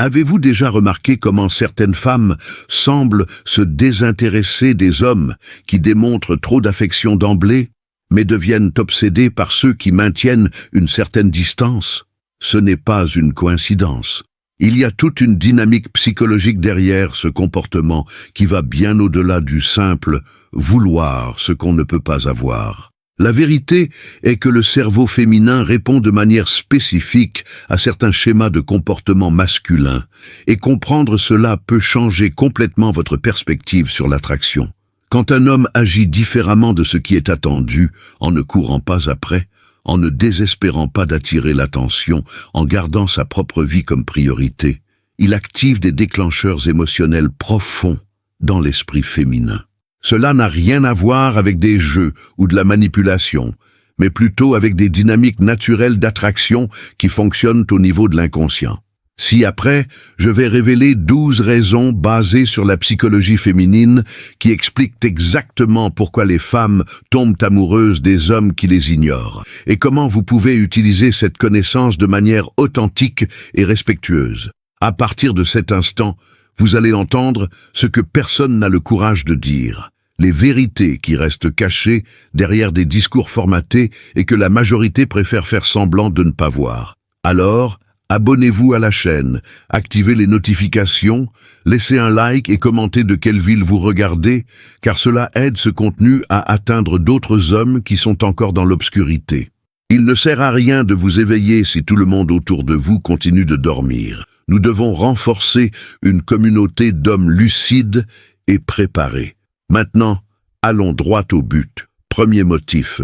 Avez-vous déjà remarqué comment certaines femmes semblent se désintéresser des hommes qui démontrent trop d'affection d'emblée, mais deviennent obsédées par ceux qui maintiennent une certaine distance? Ce n'est pas une coïncidence. Il y a toute une dynamique psychologique derrière ce comportement qui va bien au-delà du simple « vouloir ce qu'on ne peut pas avoir ». La vérité est que le cerveau féminin répond de manière spécifique à certains schémas de comportement masculin, et comprendre cela peut changer complètement votre perspective sur l'attraction. Quand un homme agit différemment de ce qui est attendu, en ne courant pas après, en ne désespérant pas d'attirer l'attention, en gardant sa propre vie comme priorité, il active des déclencheurs émotionnels profonds dans l'esprit féminin. Cela n'a rien à voir avec des jeux ou de la manipulation, mais plutôt avec des dynamiques naturelles d'attraction qui fonctionnent au niveau de l'inconscient. Ci-après, je vais révéler 12 raisons basées sur la psychologie féminine qui expliquent exactement pourquoi les femmes tombent amoureuses des hommes qui les ignorent, et comment vous pouvez utiliser cette connaissance de manière authentique et respectueuse. À partir de cet instant, vous allez entendre ce que personne n'a le courage de dire, les vérités qui restent cachées derrière des discours formatés et que la majorité préfère faire semblant de ne pas voir. Alors, abonnez-vous à la chaîne, activez les notifications, laissez un like et commentez de quelle ville vous regardez, car cela aide ce contenu à atteindre d'autres hommes qui sont encore dans l'obscurité. Il ne sert à rien de vous éveiller si tout le monde autour de vous continue de dormir. Nous devons renforcer une communauté d'hommes lucides et préparés. Maintenant, allons droit au but. Premier motif,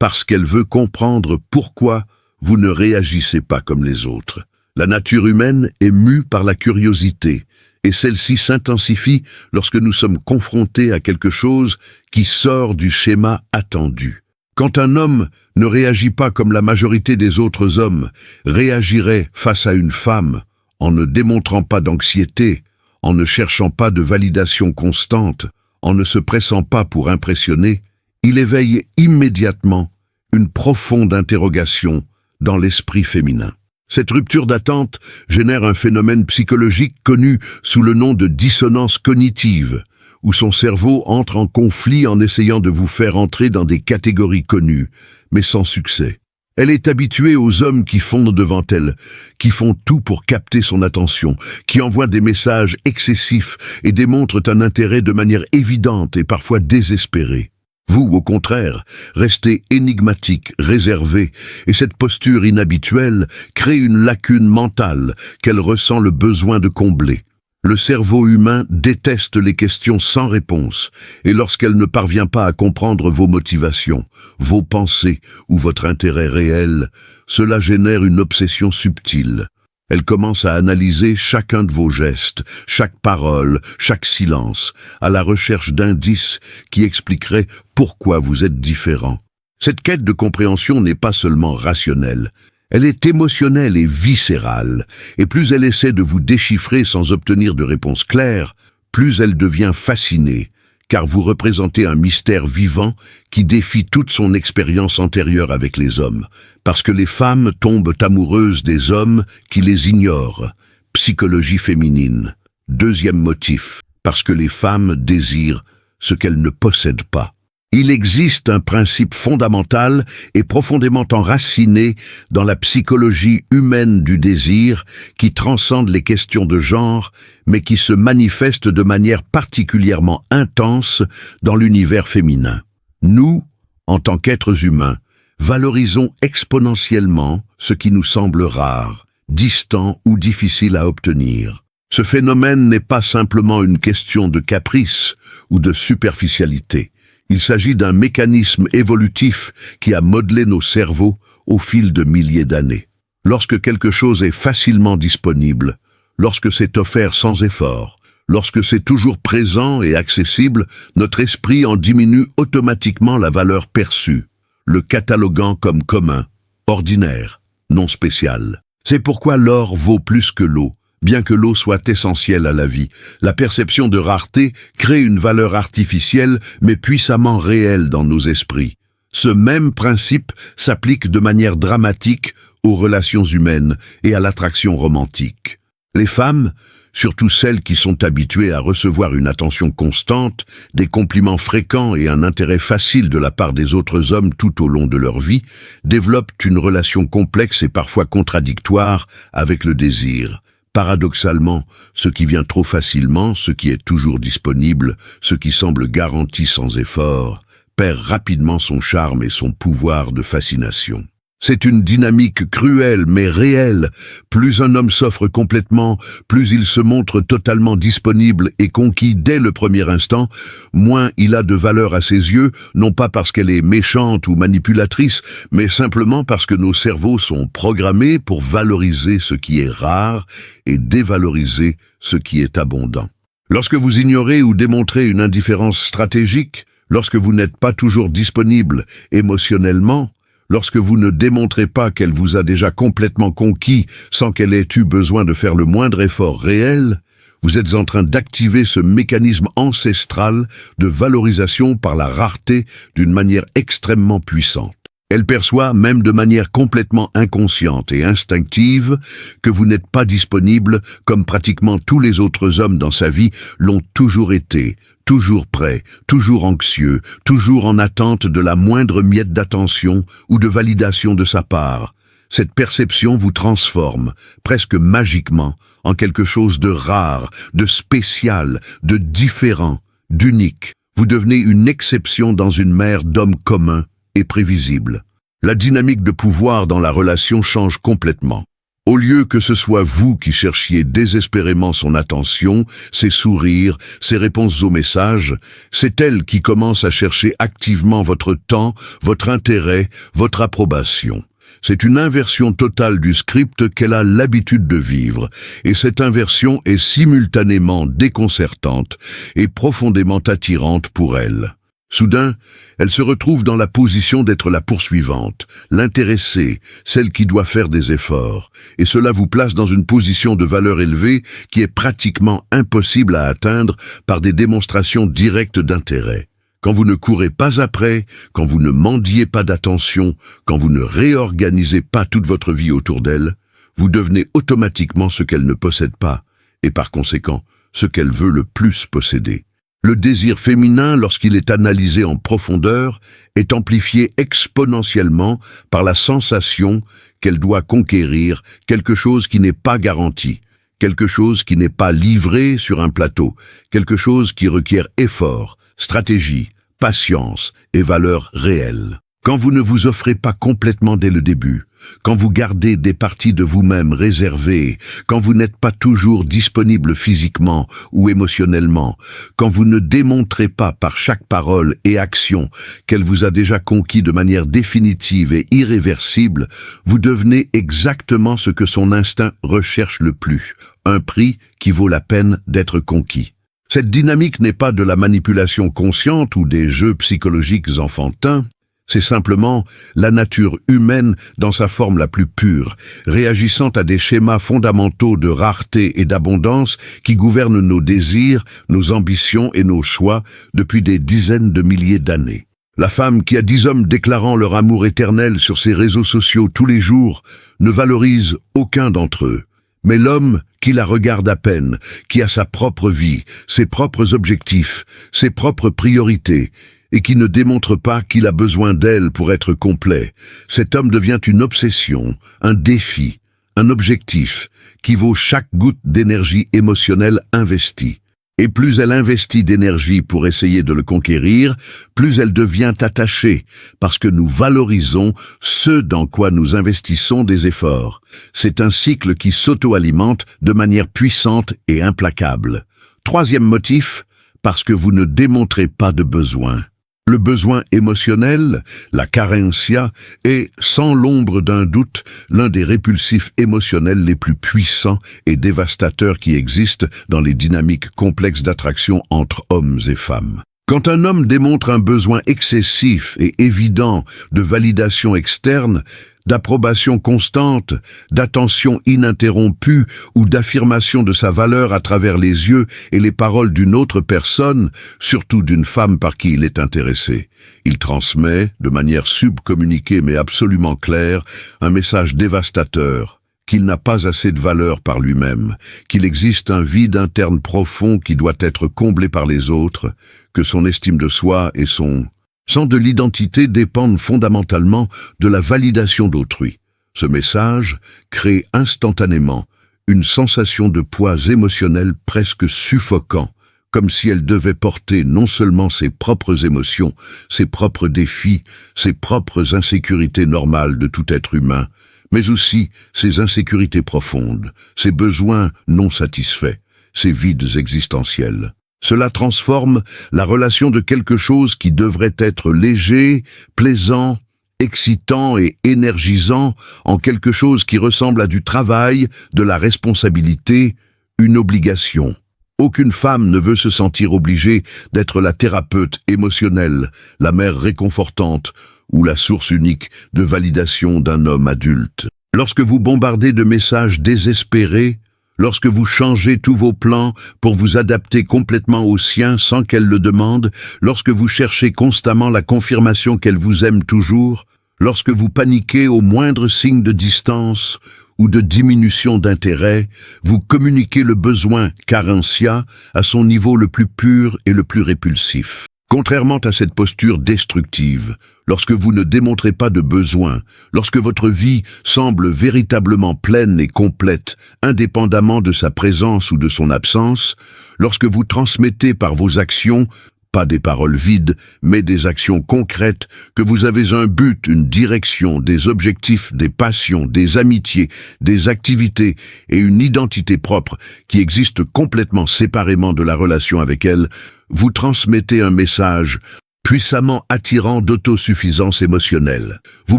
parce qu'elle veut comprendre pourquoi vous ne réagissez pas comme les autres. La nature humaine est mue par la curiosité, et celle-ci s'intensifie lorsque nous sommes confrontés à quelque chose qui sort du schéma attendu. Quand un homme ne réagit pas comme la majorité des autres hommes réagirait face à une femme, en ne démontrant pas d'anxiété, en ne cherchant pas de validation constante, en ne se pressant pas pour impressionner, il éveille immédiatement une profonde interrogation dans l'esprit féminin. Cette rupture d'attente génère un phénomène psychologique connu sous le nom de dissonance cognitive, où son cerveau entre en conflit en essayant de vous faire entrer dans des catégories connues, mais sans succès. Elle est habituée aux hommes qui fondent devant elle, qui font tout pour capter son attention, qui envoient des messages excessifs et démontrent un intérêt de manière évidente et parfois désespérée. Vous, au contraire, restez énigmatique, réservé, et cette posture inhabituelle crée une lacune mentale qu'elle ressent le besoin de combler. Le cerveau humain déteste les questions sans réponse, et lorsqu'elle ne parvient pas à comprendre vos motivations, vos pensées ou votre intérêt réel, cela génère une obsession subtile. Elle commence à analyser chacun de vos gestes, chaque parole, chaque silence, à la recherche d'indices qui expliqueraient pourquoi vous êtes différent. Cette quête de compréhension n'est pas seulement rationnelle. Elle est émotionnelle et viscérale, et plus elle essaie de vous déchiffrer sans obtenir de réponse claire, plus elle devient fascinée, car vous représentez un mystère vivant qui défie toute son expérience antérieure avec les hommes, parce que les femmes tombent amoureuses des hommes qui les ignorent. Psychologie féminine. Deuxième motif, parce que les femmes désirent ce qu'elles ne possèdent pas. Il existe un principe fondamental et profondément enraciné dans la psychologie humaine du désir qui transcende les questions de genre, mais qui se manifeste de manière particulièrement intense dans l'univers féminin. Nous, en tant qu'êtres humains, valorisons exponentiellement ce qui nous semble rare, distant ou difficile à obtenir. Ce phénomène n'est pas simplement une question de caprice ou de superficialité. Il s'agit d'un mécanisme évolutif qui a modelé nos cerveaux au fil de milliers d'années. Lorsque quelque chose est facilement disponible, lorsque c'est offert sans effort, lorsque c'est toujours présent et accessible, notre esprit en diminue automatiquement la valeur perçue, le cataloguant comme commun, ordinaire, non spécial. C'est pourquoi l'or vaut plus que l'eau. Bien que l'eau soit essentielle à la vie, la perception de rareté crée une valeur artificielle mais puissamment réelle dans nos esprits. Ce même principe s'applique de manière dramatique aux relations humaines et à l'attraction romantique. Les femmes, surtout celles qui sont habituées à recevoir une attention constante, des compliments fréquents et un intérêt facile de la part des autres hommes tout au long de leur vie, développent une relation complexe et parfois contradictoire avec le désir. Paradoxalement, ce qui vient trop facilement, ce qui est toujours disponible, ce qui semble garanti sans effort, perd rapidement son charme et son pouvoir de fascination. C'est une dynamique cruelle mais réelle. Plus un homme s'offre complètement, plus il se montre totalement disponible et conquis dès le premier instant, moins il a de valeur à ses yeux, non pas parce qu'elle est méchante ou manipulatrice, mais simplement parce que nos cerveaux sont programmés pour valoriser ce qui est rare et dévaloriser ce qui est abondant. Lorsque vous ignorez ou démontrez une indifférence stratégique, lorsque vous n'êtes pas toujours disponible émotionnellement, lorsque vous ne démontrez pas qu'elle vous a déjà complètement conquis sans qu'elle ait eu besoin de faire le moindre effort réel, vous êtes en train d'activer ce mécanisme ancestral de valorisation par la rareté d'une manière extrêmement puissante. Elle perçoit, même de manière complètement inconsciente et instinctive, que vous n'êtes pas disponible comme pratiquement tous les autres hommes dans sa vie l'ont toujours été, toujours prêts, toujours anxieux, toujours en attente de la moindre miette d'attention ou de validation de sa part. Cette perception vous transforme, presque magiquement, en quelque chose de rare, de spécial, de différent, d'unique. Vous devenez une exception dans une mer d'hommes communs et prévisible. La dynamique de pouvoir dans la relation change complètement. Au lieu que ce soit vous qui cherchiez désespérément son attention, ses sourires, ses réponses aux messages, c'est elle qui commence à chercher activement votre temps, votre intérêt, votre approbation. C'est une inversion totale du script qu'elle a l'habitude de vivre, et cette inversion est simultanément déconcertante et profondément attirante pour elle. Soudain, elle se retrouve dans la position d'être la poursuivante, l'intéressée, celle qui doit faire des efforts, et cela vous place dans une position de valeur élevée qui est pratiquement impossible à atteindre par des démonstrations directes d'intérêt. Quand vous ne courez pas après, quand vous ne mendiez pas d'attention, quand vous ne réorganisez pas toute votre vie autour d'elle, vous devenez automatiquement ce qu'elle ne possède pas, et par conséquent, ce qu'elle veut le plus posséder. Le désir féminin, lorsqu'il est analysé en profondeur, est amplifié exponentiellement par la sensation qu'elle doit conquérir quelque chose qui n'est pas garanti, quelque chose qui n'est pas livré sur un plateau, quelque chose qui requiert effort, stratégie, patience et valeur réelle. Quand vous ne vous offrez pas complètement dès le début, quand vous gardez des parties de vous-même réservées, quand vous n'êtes pas toujours disponible physiquement ou émotionnellement, quand vous ne démontrez pas par chaque parole et action qu'elle vous a déjà conquis de manière définitive et irréversible, vous devenez exactement ce que son instinct recherche le plus, un prix qui vaut la peine d'être conquis. Cette dynamique n'est pas de la manipulation consciente ou des jeux psychologiques enfantins, c'est simplement la nature humaine dans sa forme la plus pure, réagissant à des schémas fondamentaux de rareté et d'abondance qui gouvernent nos désirs, nos ambitions et nos choix depuis des dizaines de milliers d'années. La femme qui a 10 hommes déclarant leur amour éternel sur ses réseaux sociaux tous les jours ne valorise aucun d'entre eux. Mais l'homme qui la regarde à peine, qui a sa propre vie, ses propres objectifs, ses propres priorités, et qui ne démontre pas qu'il a besoin d'elle pour être complet, cet homme devient une obsession, un défi, un objectif qui vaut chaque goutte d'énergie émotionnelle investie. Et plus elle investit d'énergie pour essayer de le conquérir, plus elle devient attachée, parce que nous valorisons ce dans quoi nous investissons des efforts. C'est un cycle qui s'auto-alimente de manière puissante et implacable. Troisième motif, parce que vous ne démontrez pas de besoin. Le besoin émotionnel, la carencia, est, sans l'ombre d'un doute, l'un des répulsifs émotionnels les plus puissants et dévastateurs qui existent dans les dynamiques complexes d'attraction entre hommes et femmes. Quand un homme démontre un besoin excessif et évident de validation externe, d'approbation constante, d'attention ininterrompue ou d'affirmation de sa valeur à travers les yeux et les paroles d'une autre personne, surtout d'une femme par qui il est intéressé, il transmet, de manière subcommuniquée mais absolument claire, un message dévastateur, qu'il n'a pas assez de valeur par lui-même, qu'il existe un vide interne profond qui doit être comblé par les autres, que son estime de soi et son sens de l'identité dépendent fondamentalement de la validation d'autrui. Ce message crée instantanément une sensation de poids émotionnel presque suffocant, comme si elle devait porter non seulement ses propres émotions, ses propres défis, ses propres insécurités normales de tout être humain, mais aussi ses insécurités profondes, ses besoins non satisfaits, ses vides existentiels. Cela transforme la relation de quelque chose qui devrait être léger, plaisant, excitant et énergisant en quelque chose qui ressemble à du travail, de la responsabilité, une obligation. Aucune femme ne veut se sentir obligée d'être la thérapeute émotionnelle, la mère réconfortante ou la source unique de validation d'un homme adulte. Lorsque vous bombardez de messages désespérés, lorsque vous changez tous vos plans pour vous adapter complètement aux siens sans qu'elle le demande, lorsque vous cherchez constamment la confirmation qu'elle vous aime toujours, lorsque vous paniquez au moindre signe de distance ou de diminution d'intérêt, vous communiquez le besoin carentia à son niveau le plus pur et le plus répulsif. Contrairement à cette posture destructive, lorsque vous ne démontrez pas de besoin, lorsque votre vie semble véritablement pleine et complète, indépendamment de sa présence ou de son absence, lorsque vous transmettez par vos actions, pas des paroles vides, mais des actions concrètes, que vous avez un but, une direction, des objectifs, des passions, des amitiés, des activités et une identité propre qui existent complètement séparément de la relation avec elle, vous transmettez un message puissamment attirant d'autosuffisance émotionnelle. Vous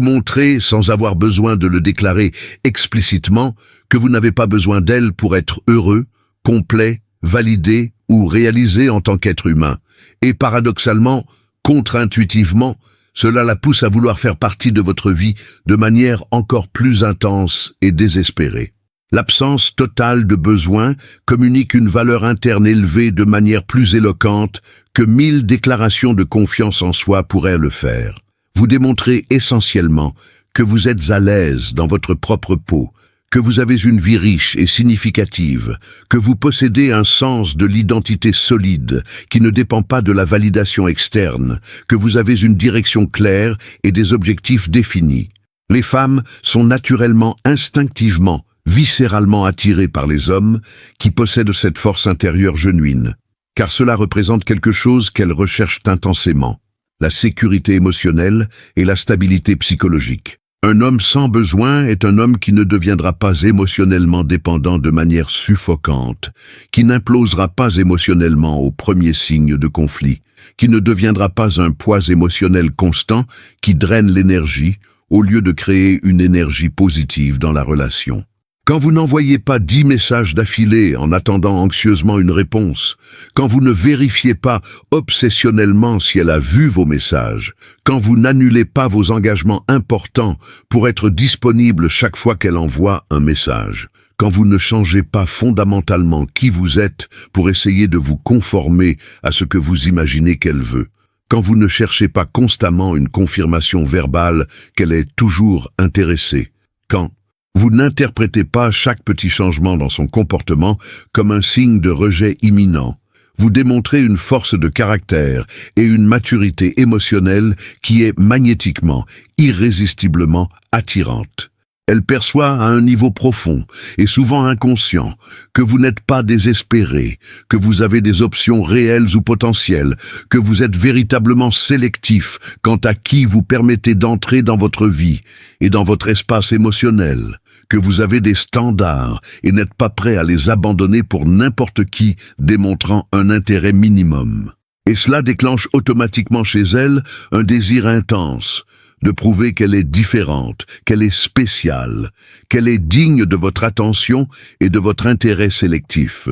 montrez, sans avoir besoin de le déclarer explicitement, que vous n'avez pas besoin d'elle pour être heureux, complet, validé ou réalisé en tant qu'être humain. Et paradoxalement, contre-intuitivement, cela la pousse à vouloir faire partie de votre vie de manière encore plus intense et désespérée. L'absence totale de besoin communique une valeur interne élevée de manière plus éloquente que 1000 déclarations de confiance en soi pourraient le faire. Vous démontrez essentiellement que vous êtes à l'aise dans votre propre peau, que vous avez une vie riche et significative, que vous possédez un sens de l'identité solide qui ne dépend pas de la validation externe, que vous avez une direction claire et des objectifs définis. Les femmes sont naturellement, instinctivement, viscéralement attirées par les hommes qui possèdent cette force intérieure genuine, car cela représente quelque chose qu'elles recherchent intensément, la sécurité émotionnelle et la stabilité psychologique. Un homme sans besoin est un homme qui ne deviendra pas émotionnellement dépendant de manière suffocante, qui n'implosera pas émotionnellement au premier signe de conflit, qui ne deviendra pas un poids émotionnel constant qui draine l'énergie au lieu de créer une énergie positive dans la relation. Quand vous n'envoyez pas 10 messages d'affilée en attendant anxieusement une réponse, quand vous ne vérifiez pas obsessionnellement si elle a vu vos messages, quand vous n'annulez pas vos engagements importants pour être disponible chaque fois qu'elle envoie un message, quand vous ne changez pas fondamentalement qui vous êtes pour essayer de vous conformer à ce que vous imaginez qu'elle veut, quand vous ne cherchez pas constamment une confirmation verbale qu'elle est toujours intéressée, quand vous n'interprétez pas chaque petit changement dans son comportement comme un signe de rejet imminent. Vous démontrez une force de caractère et une maturité émotionnelle qui est magnétiquement, irrésistiblement attirante. Elle perçoit à un niveau profond et souvent inconscient que vous n'êtes pas désespéré, que vous avez des options réelles ou potentielles, que vous êtes véritablement sélectif quant à qui vous permettez d'entrer dans votre vie et dans votre espace émotionnel, que vous avez des standards et n'êtes pas prêt à les abandonner pour n'importe qui démontrant un intérêt minimum. Et cela déclenche automatiquement chez elle un désir intense de prouver qu'elle est différente, qu'elle est spéciale, qu'elle est digne de votre attention et de votre intérêt sélectif.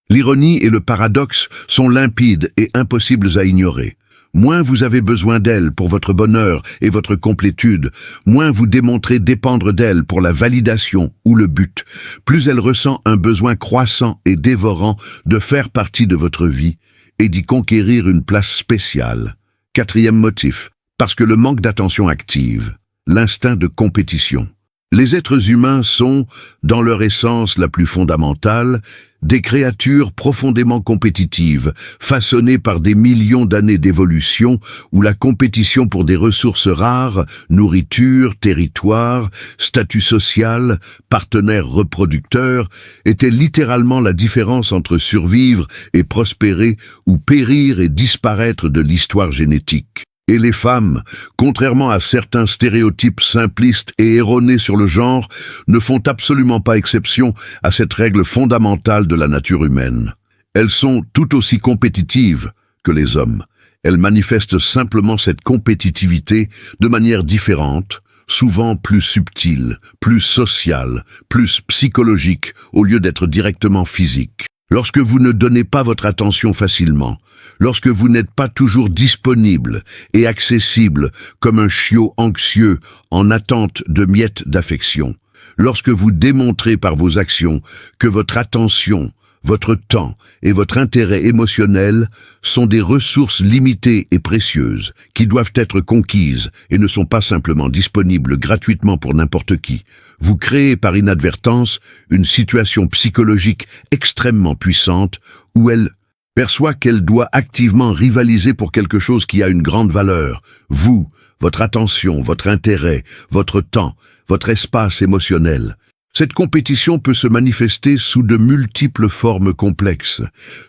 L'ironie et le paradoxe sont limpides et impossibles à ignorer. Moins vous avez besoin d'elle pour votre bonheur et votre complétude, moins vous démontrez dépendre d'elle pour la validation ou le but, plus elle ressent un besoin croissant et dévorant de faire partie de votre vie et d'y conquérir une place spéciale. 4e motif. Parce que le manque d'attention active, l'instinct de compétition. Les êtres humains sont, dans leur essence la plus fondamentale, des créatures profondément compétitives, façonnées par des millions d'années d'évolution où la compétition pour des ressources rares, nourriture, territoire, statut social, partenaires reproducteurs, était littéralement la différence entre survivre et prospérer ou périr et disparaître de l'histoire génétique. Et les femmes, contrairement à certains stéréotypes simplistes et erronés sur le genre, ne font absolument pas exception à cette règle fondamentale de la nature humaine. Elles sont tout aussi compétitives que les hommes. Elles manifestent simplement cette compétitivité de manière différente, souvent plus subtile, plus sociale, plus psychologique, au lieu d'être directement physique. Lorsque vous ne donnez pas votre attention facilement, lorsque vous n'êtes pas toujours disponible et accessible comme un chiot anxieux en attente de miettes d'affection, lorsque vous démontrez par vos actions que votre attention, votre temps et votre intérêt émotionnel sont des ressources limitées et précieuses qui doivent être conquises et ne sont pas simplement disponibles gratuitement pour n'importe qui, vous créez par inadvertance une situation psychologique extrêmement puissante où elle perçoit qu'elle doit activement rivaliser pour quelque chose qui a une grande valeur, vous, votre attention, votre intérêt, votre temps, votre espace émotionnel. Cette compétition peut se manifester sous de multiples formes complexes.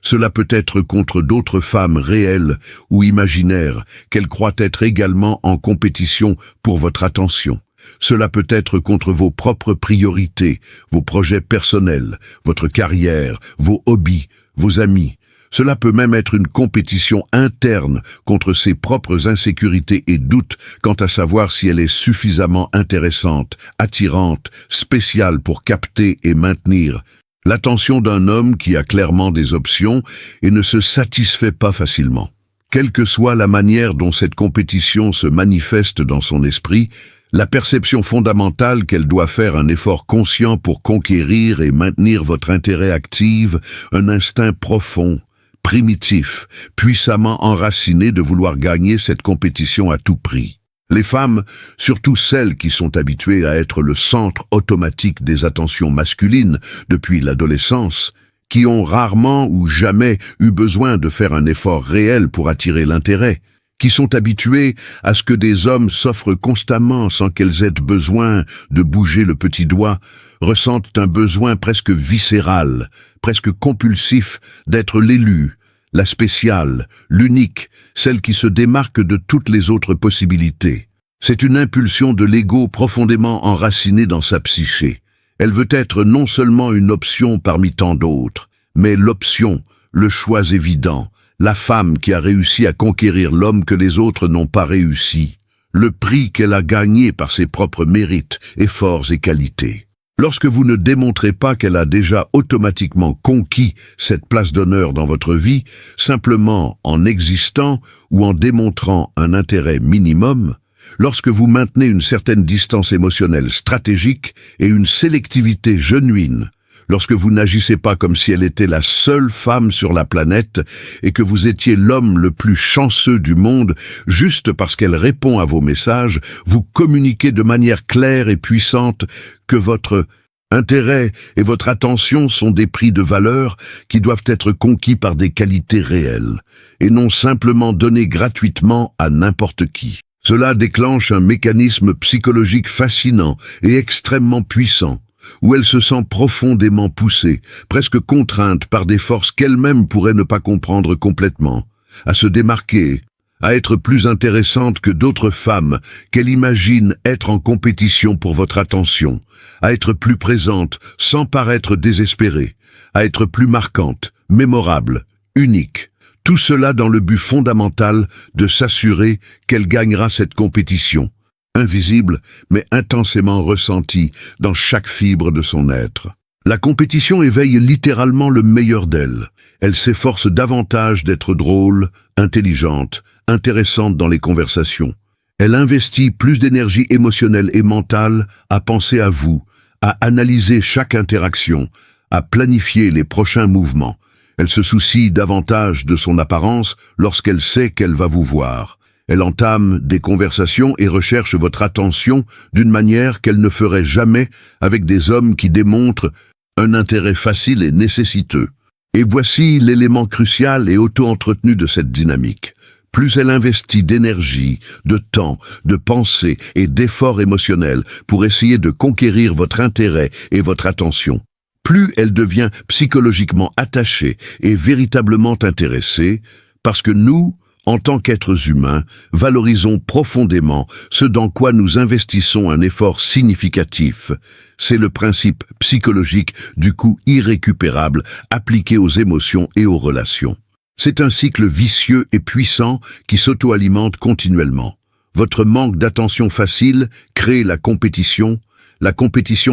Cela peut être contre d'autres femmes réelles ou imaginaires qu'elles croient être également en compétition pour votre attention. Cela peut être contre vos propres priorités, vos projets personnels, votre carrière, vos hobbies, vos amis. Cela peut même être une compétition interne contre ses propres insécurités et doutes quant à savoir si elle est suffisamment intéressante, attirante, spéciale pour capter et maintenir l'attention d'un homme qui a clairement des options et ne se satisfait pas facilement. Quelle que soit la manière dont cette compétition se manifeste dans son esprit, la perception fondamentale qu'elle doit faire un effort conscient pour conquérir et maintenir votre intérêt active, un instinct profond, primitif, puissamment enraciné de vouloir gagner cette compétition à tout prix. Les femmes, surtout celles qui sont habituées à être le centre automatique des attentions masculines depuis l'adolescence, qui ont rarement ou jamais eu besoin de faire un effort réel pour attirer l'intérêt, qui sont habituées à ce que des hommes s'offrent constamment sans qu'elles aient besoin de bouger le petit doigt, ressentent un besoin presque viscéral, presque compulsif d'être l'élu, la spéciale, l'unique, celle qui se démarque de toutes les autres possibilités. C'est une impulsion de l'ego profondément enracinée dans sa psyché. Elle veut être non seulement une option parmi tant d'autres, mais l'option, le choix évident, la femme qui a réussi à conquérir l'homme que les autres n'ont pas réussi, le prix qu'elle a gagné par ses propres mérites, efforts et qualités. Lorsque vous ne démontrez pas qu'elle a déjà automatiquement conquis cette place d'honneur dans votre vie, simplement en existant ou en démontrant un intérêt minimum, lorsque vous maintenez une certaine distance émotionnelle stratégique et une sélectivité genuine, lorsque vous n'agissez pas comme si elle était la seule femme sur la planète et que vous étiez l'homme le plus chanceux du monde, juste parce qu'elle répond à vos messages, vous communiquez de manière claire et puissante que votre intérêt et votre attention sont des prix de valeur qui doivent être conquis par des qualités réelles, et non simplement donnés gratuitement à n'importe qui. Cela déclenche un mécanisme psychologique fascinant et extrêmement puissant, où elle se sent profondément poussée, presque contrainte par des forces qu'elle-même pourrait ne pas comprendre complètement, à se démarquer, à être plus intéressante que d'autres femmes qu'elle imagine être en compétition pour votre attention, à être plus présente sans paraître désespérée, à être plus marquante, mémorable, unique. Tout cela dans le but fondamental de s'assurer qu'elle gagnera cette compétition, invisible mais intensément ressentie dans chaque fibre de son être. La compétition éveille littéralement le meilleur d'elle. Elle s'efforce davantage d'être drôle, intelligente, intéressante dans les conversations. Elle investit plus d'énergie émotionnelle et mentale à penser à vous, à analyser chaque interaction, à planifier les prochains mouvements. Elle se soucie davantage de son apparence lorsqu'elle sait qu'elle va vous voir. Elle entame des conversations et recherche votre attention d'une manière qu'elle ne ferait jamais avec des hommes qui démontrent un intérêt facile et nécessiteux. Et voici l'élément crucial et auto-entretenu de cette dynamique. Plus elle investit d'énergie, de temps, de pensée et d'efforts émotionnels pour essayer de conquérir votre intérêt et votre attention, plus elle devient psychologiquement attachée et véritablement intéressée, parce que nous, en tant qu'êtres humains, valorisons profondément ce dans quoi nous investissons un effort significatif. C'est le principe psychologique du coût irrécupérable appliqué aux émotions et aux relations. C'est un cycle vicieux et puissant qui s'auto-alimente continuellement. Votre manque d'attention facile crée la compétition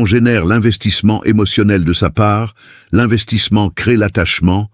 génère l'investissement émotionnel de sa part, l'investissement crée l'attachement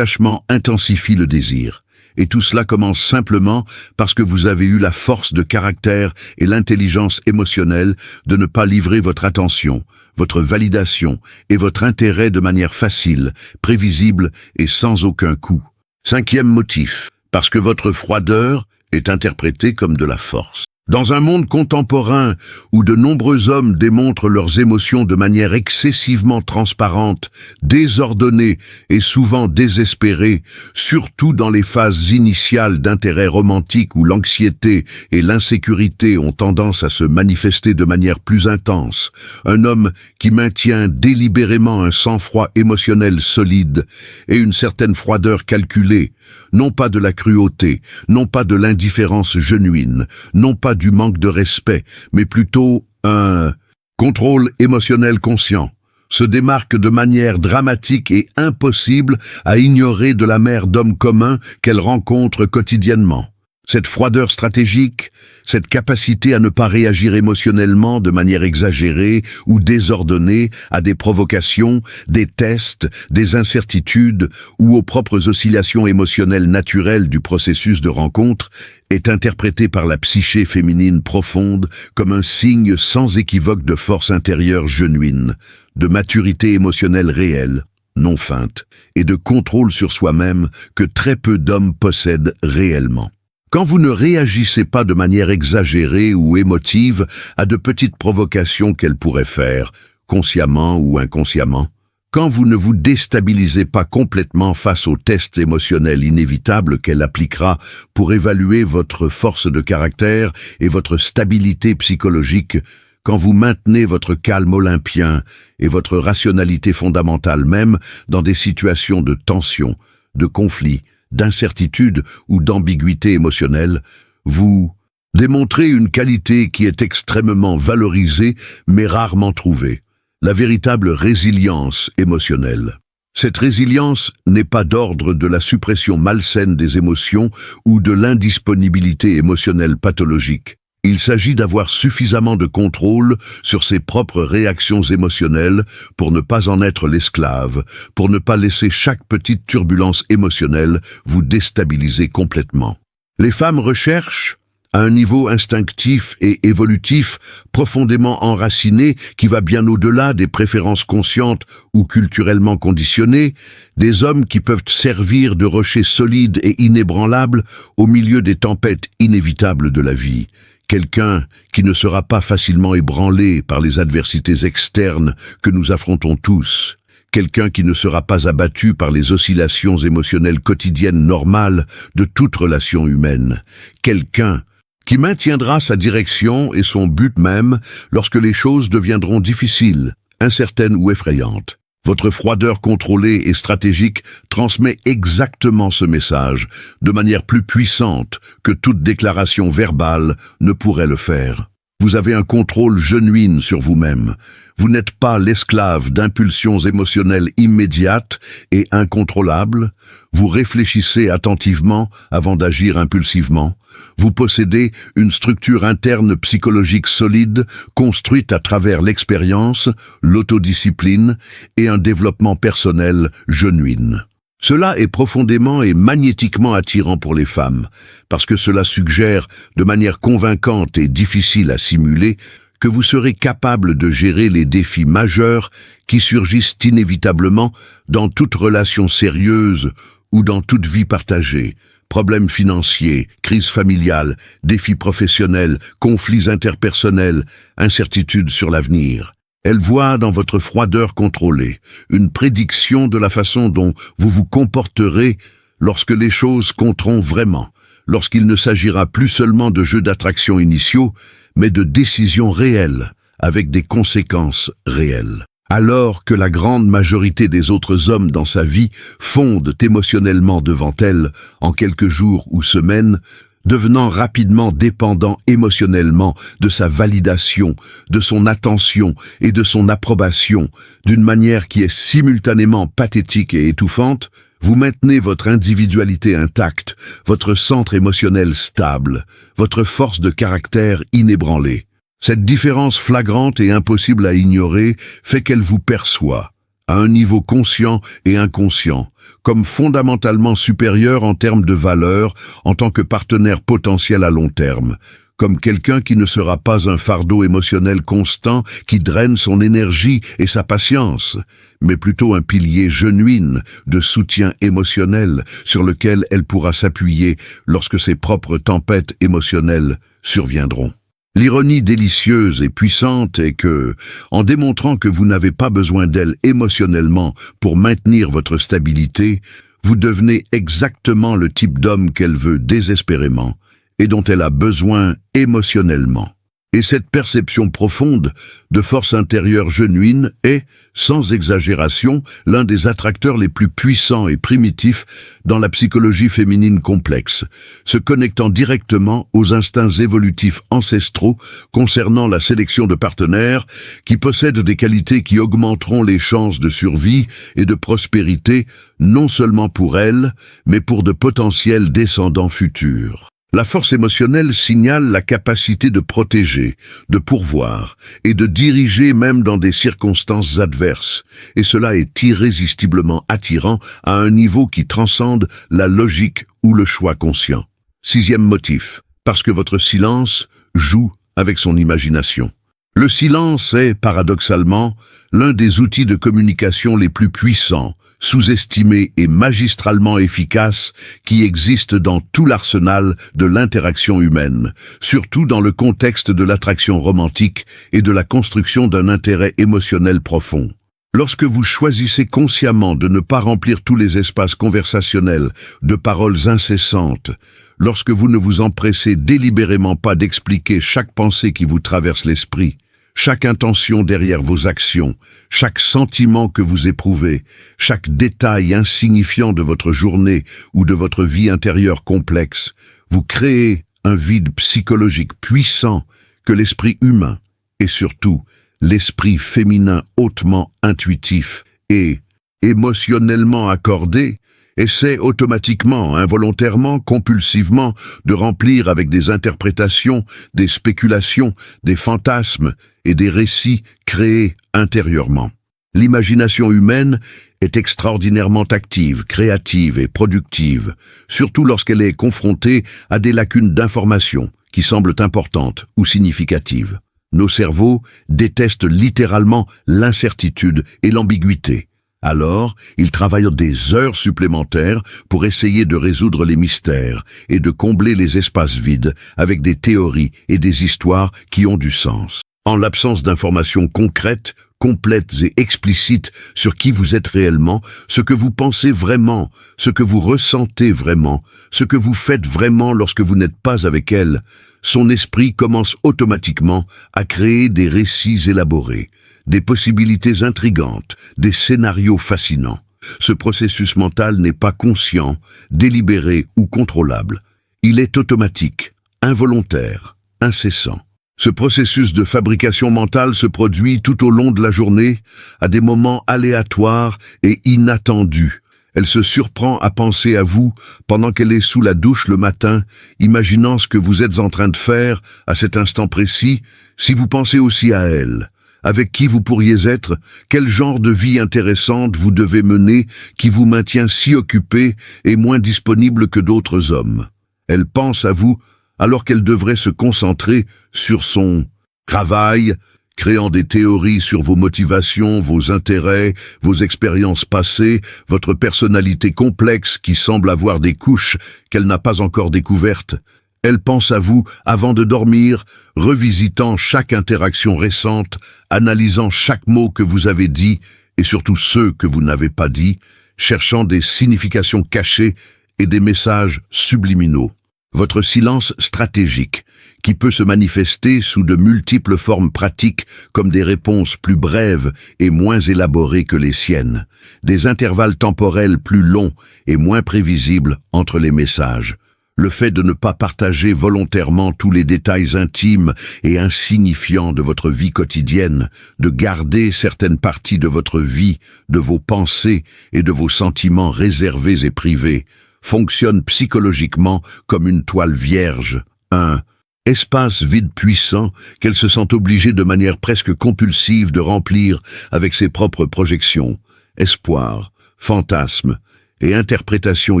intensifie le désir. Et tout cela commence simplement parce que vous avez eu la force de caractère et l'intelligence émotionnelle de ne pas livrer votre attention, votre validation et votre intérêt de manière facile, prévisible et sans aucun coût. 5e motif, parce que votre froideur est interprétée comme de la force. Dans un monde contemporain où de nombreux hommes démontrent leurs émotions de manière excessivement transparente, désordonnée et souvent désespérée, surtout dans les phases initiales d'intérêt romantique où l'anxiété et l'insécurité ont tendance à se manifester de manière plus intense, un homme qui maintient délibérément un sang-froid émotionnel solide et une certaine froideur calculée, non pas de la cruauté, non pas de l'indifférence genuine, non pas du manque de respect, mais plutôt un contrôle émotionnel conscient, se démarque de manière dramatique et impossible à ignorer de la mer d'hommes communs qu'elle rencontre quotidiennement. Cette froideur stratégique, cette capacité à ne pas réagir émotionnellement de manière exagérée ou désordonnée à des provocations, des tests, des incertitudes ou aux propres oscillations émotionnelles naturelles du processus de rencontre, est interprétée par la psyché féminine profonde comme un signe sans équivoque de force intérieure genuine, de maturité émotionnelle réelle, non feinte, et de contrôle sur soi-même que très peu d'hommes possèdent réellement. Quand vous ne réagissez pas de manière exagérée ou émotive à de petites provocations qu'elle pourrait faire, consciemment ou inconsciemment, quand vous ne vous déstabilisez pas complètement face aux tests émotionnels inévitables qu'elle appliquera pour évaluer votre force de caractère et votre stabilité psychologique, quand vous maintenez votre calme olympien et votre rationalité fondamentale même dans des situations de tension, de conflit, d'incertitude ou d'ambiguïté émotionnelle, vous démontrez une qualité qui est extrêmement valorisée mais rarement trouvée, la véritable résilience émotionnelle. Cette résilience n'est pas d'ordre de la suppression malsaine des émotions ou de l'indisponibilité émotionnelle pathologique. Il s'agit d'avoir suffisamment de contrôle sur ses propres réactions émotionnelles pour ne pas en être l'esclave, pour ne pas laisser chaque petite turbulence émotionnelle vous déstabiliser complètement. Les femmes recherchent, à un niveau instinctif et évolutif profondément enraciné qui va bien au-delà des préférences conscientes ou culturellement conditionnées, des hommes qui peuvent servir de rochers solides et inébranlables au milieu des tempêtes inévitables de la vie. Quelqu'un qui ne sera pas facilement ébranlé par les adversités externes que nous affrontons tous. Quelqu'un qui ne sera pas abattu par les oscillations émotionnelles quotidiennes normales de toute relation humaine. Quelqu'un qui maintiendra sa direction et son but même lorsque les choses deviendront difficiles, incertaines ou effrayantes. Votre froideur contrôlée et stratégique transmet exactement ce message, de manière plus puissante que toute déclaration verbale ne pourrait le faire. Vous avez un contrôle genuin sur vous-même. Vous n'êtes pas l'esclave d'impulsions émotionnelles immédiates et incontrôlables. Vous réfléchissez attentivement avant d'agir impulsivement. Vous possédez une structure interne psychologique solide, construite à travers l'expérience, l'autodiscipline et un développement personnel genuin. Cela est profondément et magnétiquement attirant pour les femmes, parce que cela suggère, de manière convaincante et difficile à simuler, que vous serez capable de gérer les défis majeurs qui surgissent inévitablement dans toute relation sérieuse ou dans toute vie partagée, Problèmes financiers, crise familiale, défis professionnels, conflits interpersonnels, incertitudes sur l'avenir. Elle voit dans votre froideur contrôlée une prédiction de la façon dont vous vous comporterez lorsque les choses compteront vraiment, lorsqu'il ne s'agira plus seulement de jeux d'attraction initiaux, mais de décisions réelles, avec des conséquences réelles. Alors que la grande majorité des autres hommes dans sa vie fondent émotionnellement devant elle en quelques jours ou semaines, devenant rapidement dépendants émotionnellement de sa validation, de son attention et de son approbation, d'une manière qui est simultanément pathétique et étouffante, vous maintenez votre individualité intacte, votre centre émotionnel stable, votre force de caractère inébranlée. Cette différence flagrante et impossible à ignorer fait qu'elle vous perçoit, à un niveau conscient et inconscient, comme fondamentalement supérieur en termes de valeur en tant que partenaire potentiel à long terme, comme quelqu'un qui ne sera pas un fardeau émotionnel constant qui draine son énergie et sa patience, mais plutôt un pilier genuin de soutien émotionnel sur lequel elle pourra s'appuyer lorsque ses propres tempêtes émotionnelles surviendront. L'ironie délicieuse et puissante est que, en démontrant que vous n'avez pas besoin d'elle émotionnellement pour maintenir votre stabilité, vous devenez exactement le type d'homme qu'elle veut désespérément et dont elle a besoin émotionnellement. Et cette perception profonde de force intérieure genuine est, sans exagération, l'un des attracteurs les plus puissants et primitifs dans la psychologie féminine complexe, se connectant directement aux instincts évolutifs ancestraux concernant la sélection de partenaires qui possèdent des qualités qui augmenteront les chances de survie et de prospérité non seulement pour elles, mais pour de potentiels descendants futurs. La force émotionnelle signale la capacité de protéger, de pourvoir et de diriger même dans des circonstances adverses, et cela est irrésistiblement attirant à un niveau qui transcende la logique ou le choix conscient. Sixième motif, parce que votre silence joue avec son imagination. Le silence est, paradoxalement, l'un des outils de communication les plus puissants, sous-estimé et magistralement efficace qui existe dans tout l'arsenal de l'interaction humaine, surtout dans le contexte de l'attraction romantique et de la construction d'un intérêt émotionnel profond. Lorsque vous choisissez consciemment de ne pas remplir tous les espaces conversationnels de paroles incessantes, lorsque vous ne vous empressez délibérément pas d'expliquer chaque pensée qui vous traverse l'esprit, chaque intention derrière vos actions, chaque sentiment que vous éprouvez, chaque détail insignifiant de votre journée ou de votre vie intérieure complexe, vous créez un vide psychologique puissant que l'esprit humain, et surtout l'esprit féminin hautement intuitif et émotionnellement accordé, essaie automatiquement, involontairement, compulsivement de remplir avec des interprétations, des spéculations, des fantasmes et des récits créés intérieurement. L'imagination humaine est extraordinairement active, créative et productive, surtout lorsqu'elle est confrontée à des lacunes d'information qui semblent importantes ou significatives. Nos cerveaux détestent littéralement l'incertitude et l'ambiguïté. Alors, ils travaillent des heures supplémentaires pour essayer de résoudre les mystères et de combler les espaces vides avec des théories et des histoires qui ont du sens. En l'absence d'informations concrètes, complètes et explicites sur qui vous êtes réellement, ce que vous pensez vraiment, ce que vous ressentez vraiment, ce que vous faites vraiment lorsque vous n'êtes pas avec elle, son esprit commence automatiquement à créer des récits élaborés, des possibilités intrigantes, des scénarios fascinants. Ce processus mental n'est pas conscient, délibéré ou contrôlable. Il est automatique, involontaire, incessant. Ce processus de fabrication mentale se produit tout au long de la journée, à des moments aléatoires et inattendus. Elle se surprend à penser à vous pendant qu'elle est sous la douche le matin, imaginant ce que vous êtes en train de faire à cet instant précis, si vous pensez aussi à elle. Avec qui vous pourriez être, quel genre de vie intéressante vous devez mener qui vous maintient si occupé et moins disponible que d'autres hommes. Elle pense à vous alors qu'elle devrait se concentrer sur son travail, créant des théories sur vos motivations, vos intérêts, vos expériences passées, votre personnalité complexe qui semble avoir des couches qu'elle n'a pas encore découvertes. Elle pense à vous avant de dormir, revisitant chaque interaction récente, analysant chaque mot que vous avez dit et surtout ceux que vous n'avez pas dit, cherchant des significations cachées et des messages subliminaux. Votre silence stratégique, qui peut se manifester sous de multiples formes pratiques comme des réponses plus brèves et moins élaborées que les siennes, des intervalles temporels plus longs et moins prévisibles entre les messages, le fait de ne pas partager volontairement tous les détails intimes et insignifiants de votre vie quotidienne, de garder certaines parties de votre vie, de vos pensées et de vos sentiments réservés et privés, fonctionne psychologiquement comme une toile vierge, un espace vide puissant qu'elle se sent obligée de manière presque compulsive de remplir avec ses propres projections, espoirs, fantasmes et interprétations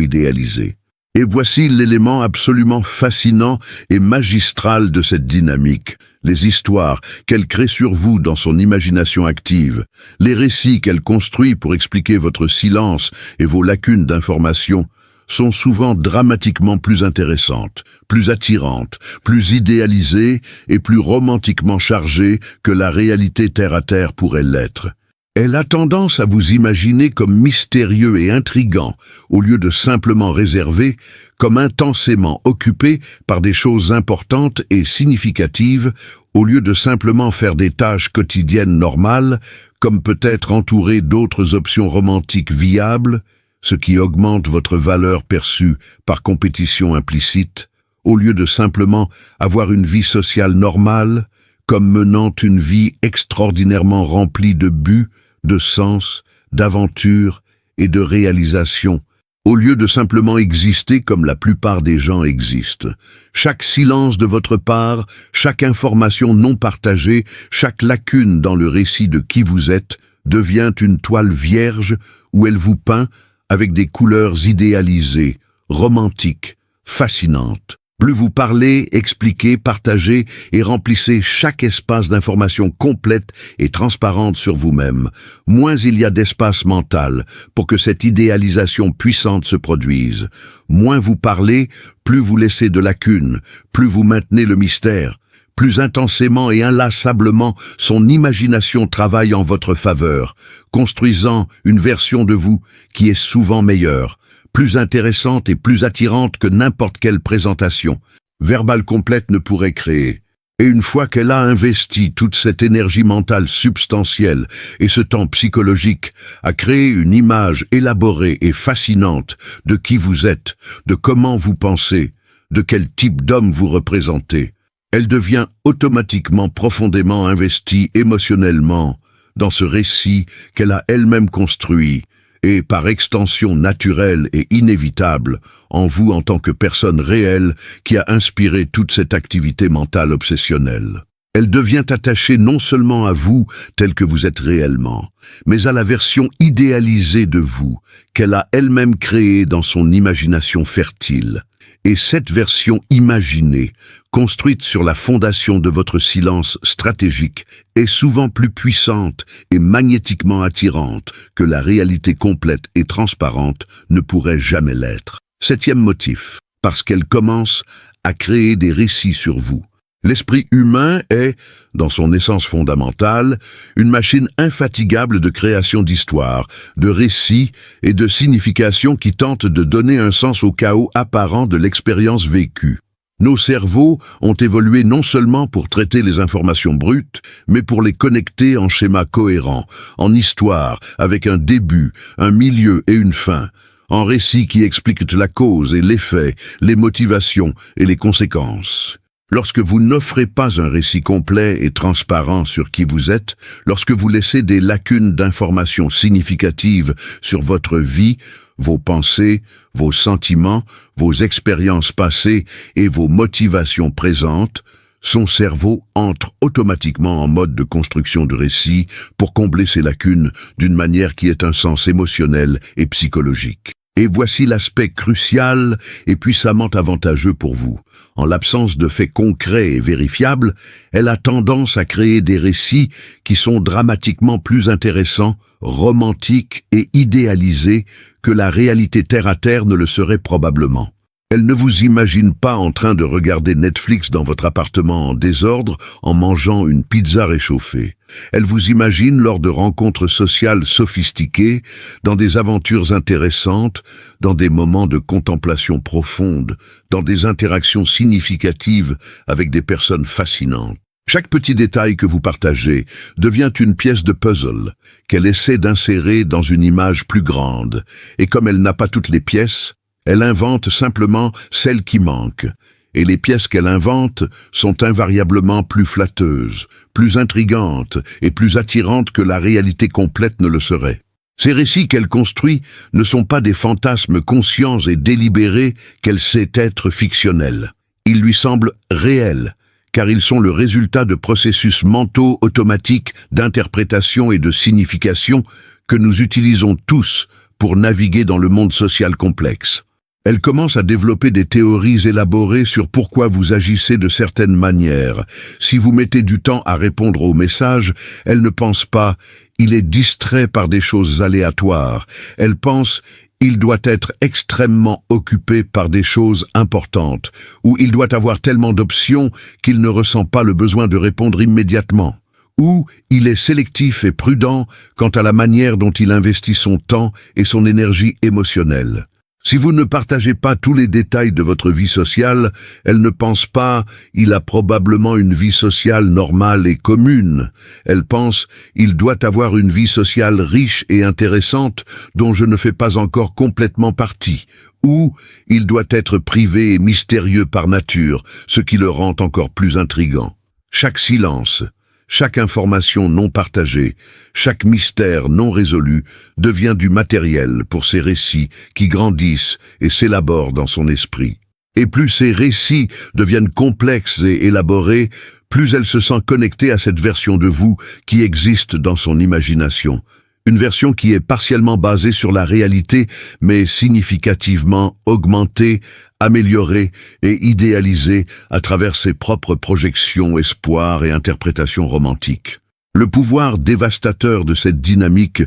idéalisées. Et voici l'élément absolument fascinant et magistral de cette dynamique, les histoires qu'elle crée sur vous dans son imagination active, les récits qu'elle construit pour expliquer votre silence et vos lacunes d'information, sont souvent dramatiquement plus intéressantes, plus attirantes, plus idéalisées et plus romantiquement chargées que la réalité terre-à-terre pourrait l'être. Elle a tendance à vous imaginer comme mystérieux et intrigant, au lieu de simplement réservé, comme intensément occupé par des choses importantes et significatives, au lieu de simplement faire des tâches quotidiennes normales, comme peut-être entouré d'autres options romantiques viables, ce qui augmente votre valeur perçue par compétition implicite, au lieu de simplement avoir une vie sociale normale, comme menant une vie extraordinairement remplie de buts, de sens, d'aventure et de réalisation, au lieu de simplement exister comme la plupart des gens existent. Chaque silence de votre part, chaque information non partagée, chaque lacune dans le récit de qui vous êtes, devient une toile vierge où elle vous peint avec des couleurs idéalisées, romantiques, fascinantes. Plus vous parlez, expliquez, partagez et remplissez chaque espace d'information complète et transparente sur vous-même, moins il y a d'espace mental pour que cette idéalisation puissante se produise. Moins vous parlez, plus vous laissez de lacunes, plus vous maintenez le mystère. Plus intensément et inlassablement, son imagination travaille en votre faveur, construisant une version de vous qui est souvent meilleure, plus intéressante et plus attirante que n'importe quelle présentation verbale complète ne pourrait créer. Et une fois qu'elle a investi toute cette énergie mentale substantielle et ce temps psychologique à créer une image élaborée et fascinante de qui vous êtes, de comment vous pensez, de quel type d'homme vous représentez, elle devient automatiquement profondément investie émotionnellement dans ce récit qu'elle a elle-même construit et, par extension naturelle et inévitable, en vous en tant que personne réelle qui a inspiré toute cette activité mentale obsessionnelle. Elle devient attachée non seulement à vous tel que vous êtes réellement, mais à la version idéalisée de vous qu'elle a elle-même créée dans son imagination fertile. Et cette version imaginée, construite sur la fondation de votre silence stratégique, est souvent plus puissante et magnétiquement attirante que la réalité complète et transparente ne pourrait jamais l'être. Septième motif, parce qu'elle commence à créer des récits sur vous. L'esprit humain est, dans son essence fondamentale, une machine infatigable de création d'histoires, de récits et de significations qui tentent de donner un sens au chaos apparent de l'expérience vécue. Nos cerveaux ont évolué non seulement pour traiter les informations brutes, mais pour les connecter en schémas cohérents, en histoires, avec un début, un milieu et une fin, en récits qui expliquent la cause et l'effet, les motivations et les conséquences. Lorsque vous n'offrez pas un récit complet et transparent sur qui vous êtes, lorsque vous laissez des lacunes d'informations significatives sur votre vie, vos pensées, vos sentiments, vos expériences passées et vos motivations présentes, son cerveau entre automatiquement en mode de construction de récit pour combler ces lacunes d'une manière qui ait un sens émotionnel et psychologique. Et voici l'aspect crucial et puissamment avantageux pour vous. En l'absence de faits concrets et vérifiables, elle a tendance à créer des récits qui sont dramatiquement plus intéressants, romantiques et idéalisés que la réalité terre-à-terre ne le serait probablement. Elle ne vous imagine pas en train de regarder Netflix dans votre appartement en désordre en mangeant une pizza réchauffée. Elle vous imagine lors de rencontres sociales sophistiquées, dans des aventures intéressantes, dans des moments de contemplation profonde, dans des interactions significatives avec des personnes fascinantes. Chaque petit détail que vous partagez devient une pièce de puzzle qu'elle essaie d'insérer dans une image plus grande, et comme elle n'a pas toutes les pièces, elle invente simplement celles qui manquent, et les pièces qu'elle invente sont invariablement plus flatteuses, plus intrigantes et plus attirantes que la réalité complète ne le serait. Ces récits qu'elle construit ne sont pas des fantasmes conscients et délibérés qu'elle sait être fictionnels. Ils lui semblent réels, car ils sont le résultat de processus mentaux automatiques d'interprétation et de signification que nous utilisons tous pour naviguer dans le monde social complexe. Elle commence à développer des théories élaborées sur pourquoi vous agissez de certaines manières. Si vous mettez du temps à répondre aux messages, elle ne pense pas « il est distrait par des choses aléatoires ». Elle pense « il doit être extrêmement occupé par des choses importantes » ou « il doit avoir tellement d'options qu'il ne ressent pas le besoin de répondre immédiatement » ou « il est sélectif et prudent quant à la manière dont il investit son temps et son énergie émotionnelle ». Si vous ne partagez pas tous les détails de votre vie sociale, elle ne pense pas « il a probablement une vie sociale normale et commune ». Elle pense « il doit avoir une vie sociale riche et intéressante dont je ne fais pas encore complètement partie ». Ou « il doit être privé et mystérieux par nature, ce qui le rend encore plus intrigant ». Chaque silence, chaque information non partagée, chaque mystère non résolu devient du matériel pour ces récits qui grandissent et s'élaborent dans son esprit. Et plus ces récits deviennent complexes et élaborés, plus elle se sent connectée à cette version de vous qui existe dans son imagination. Une version qui est partiellement basée sur la réalité, mais significativement augmentée, améliorée et idéalisée à travers ses propres projections, espoirs et interprétations romantiques. Le pouvoir dévastateur de cette dynamique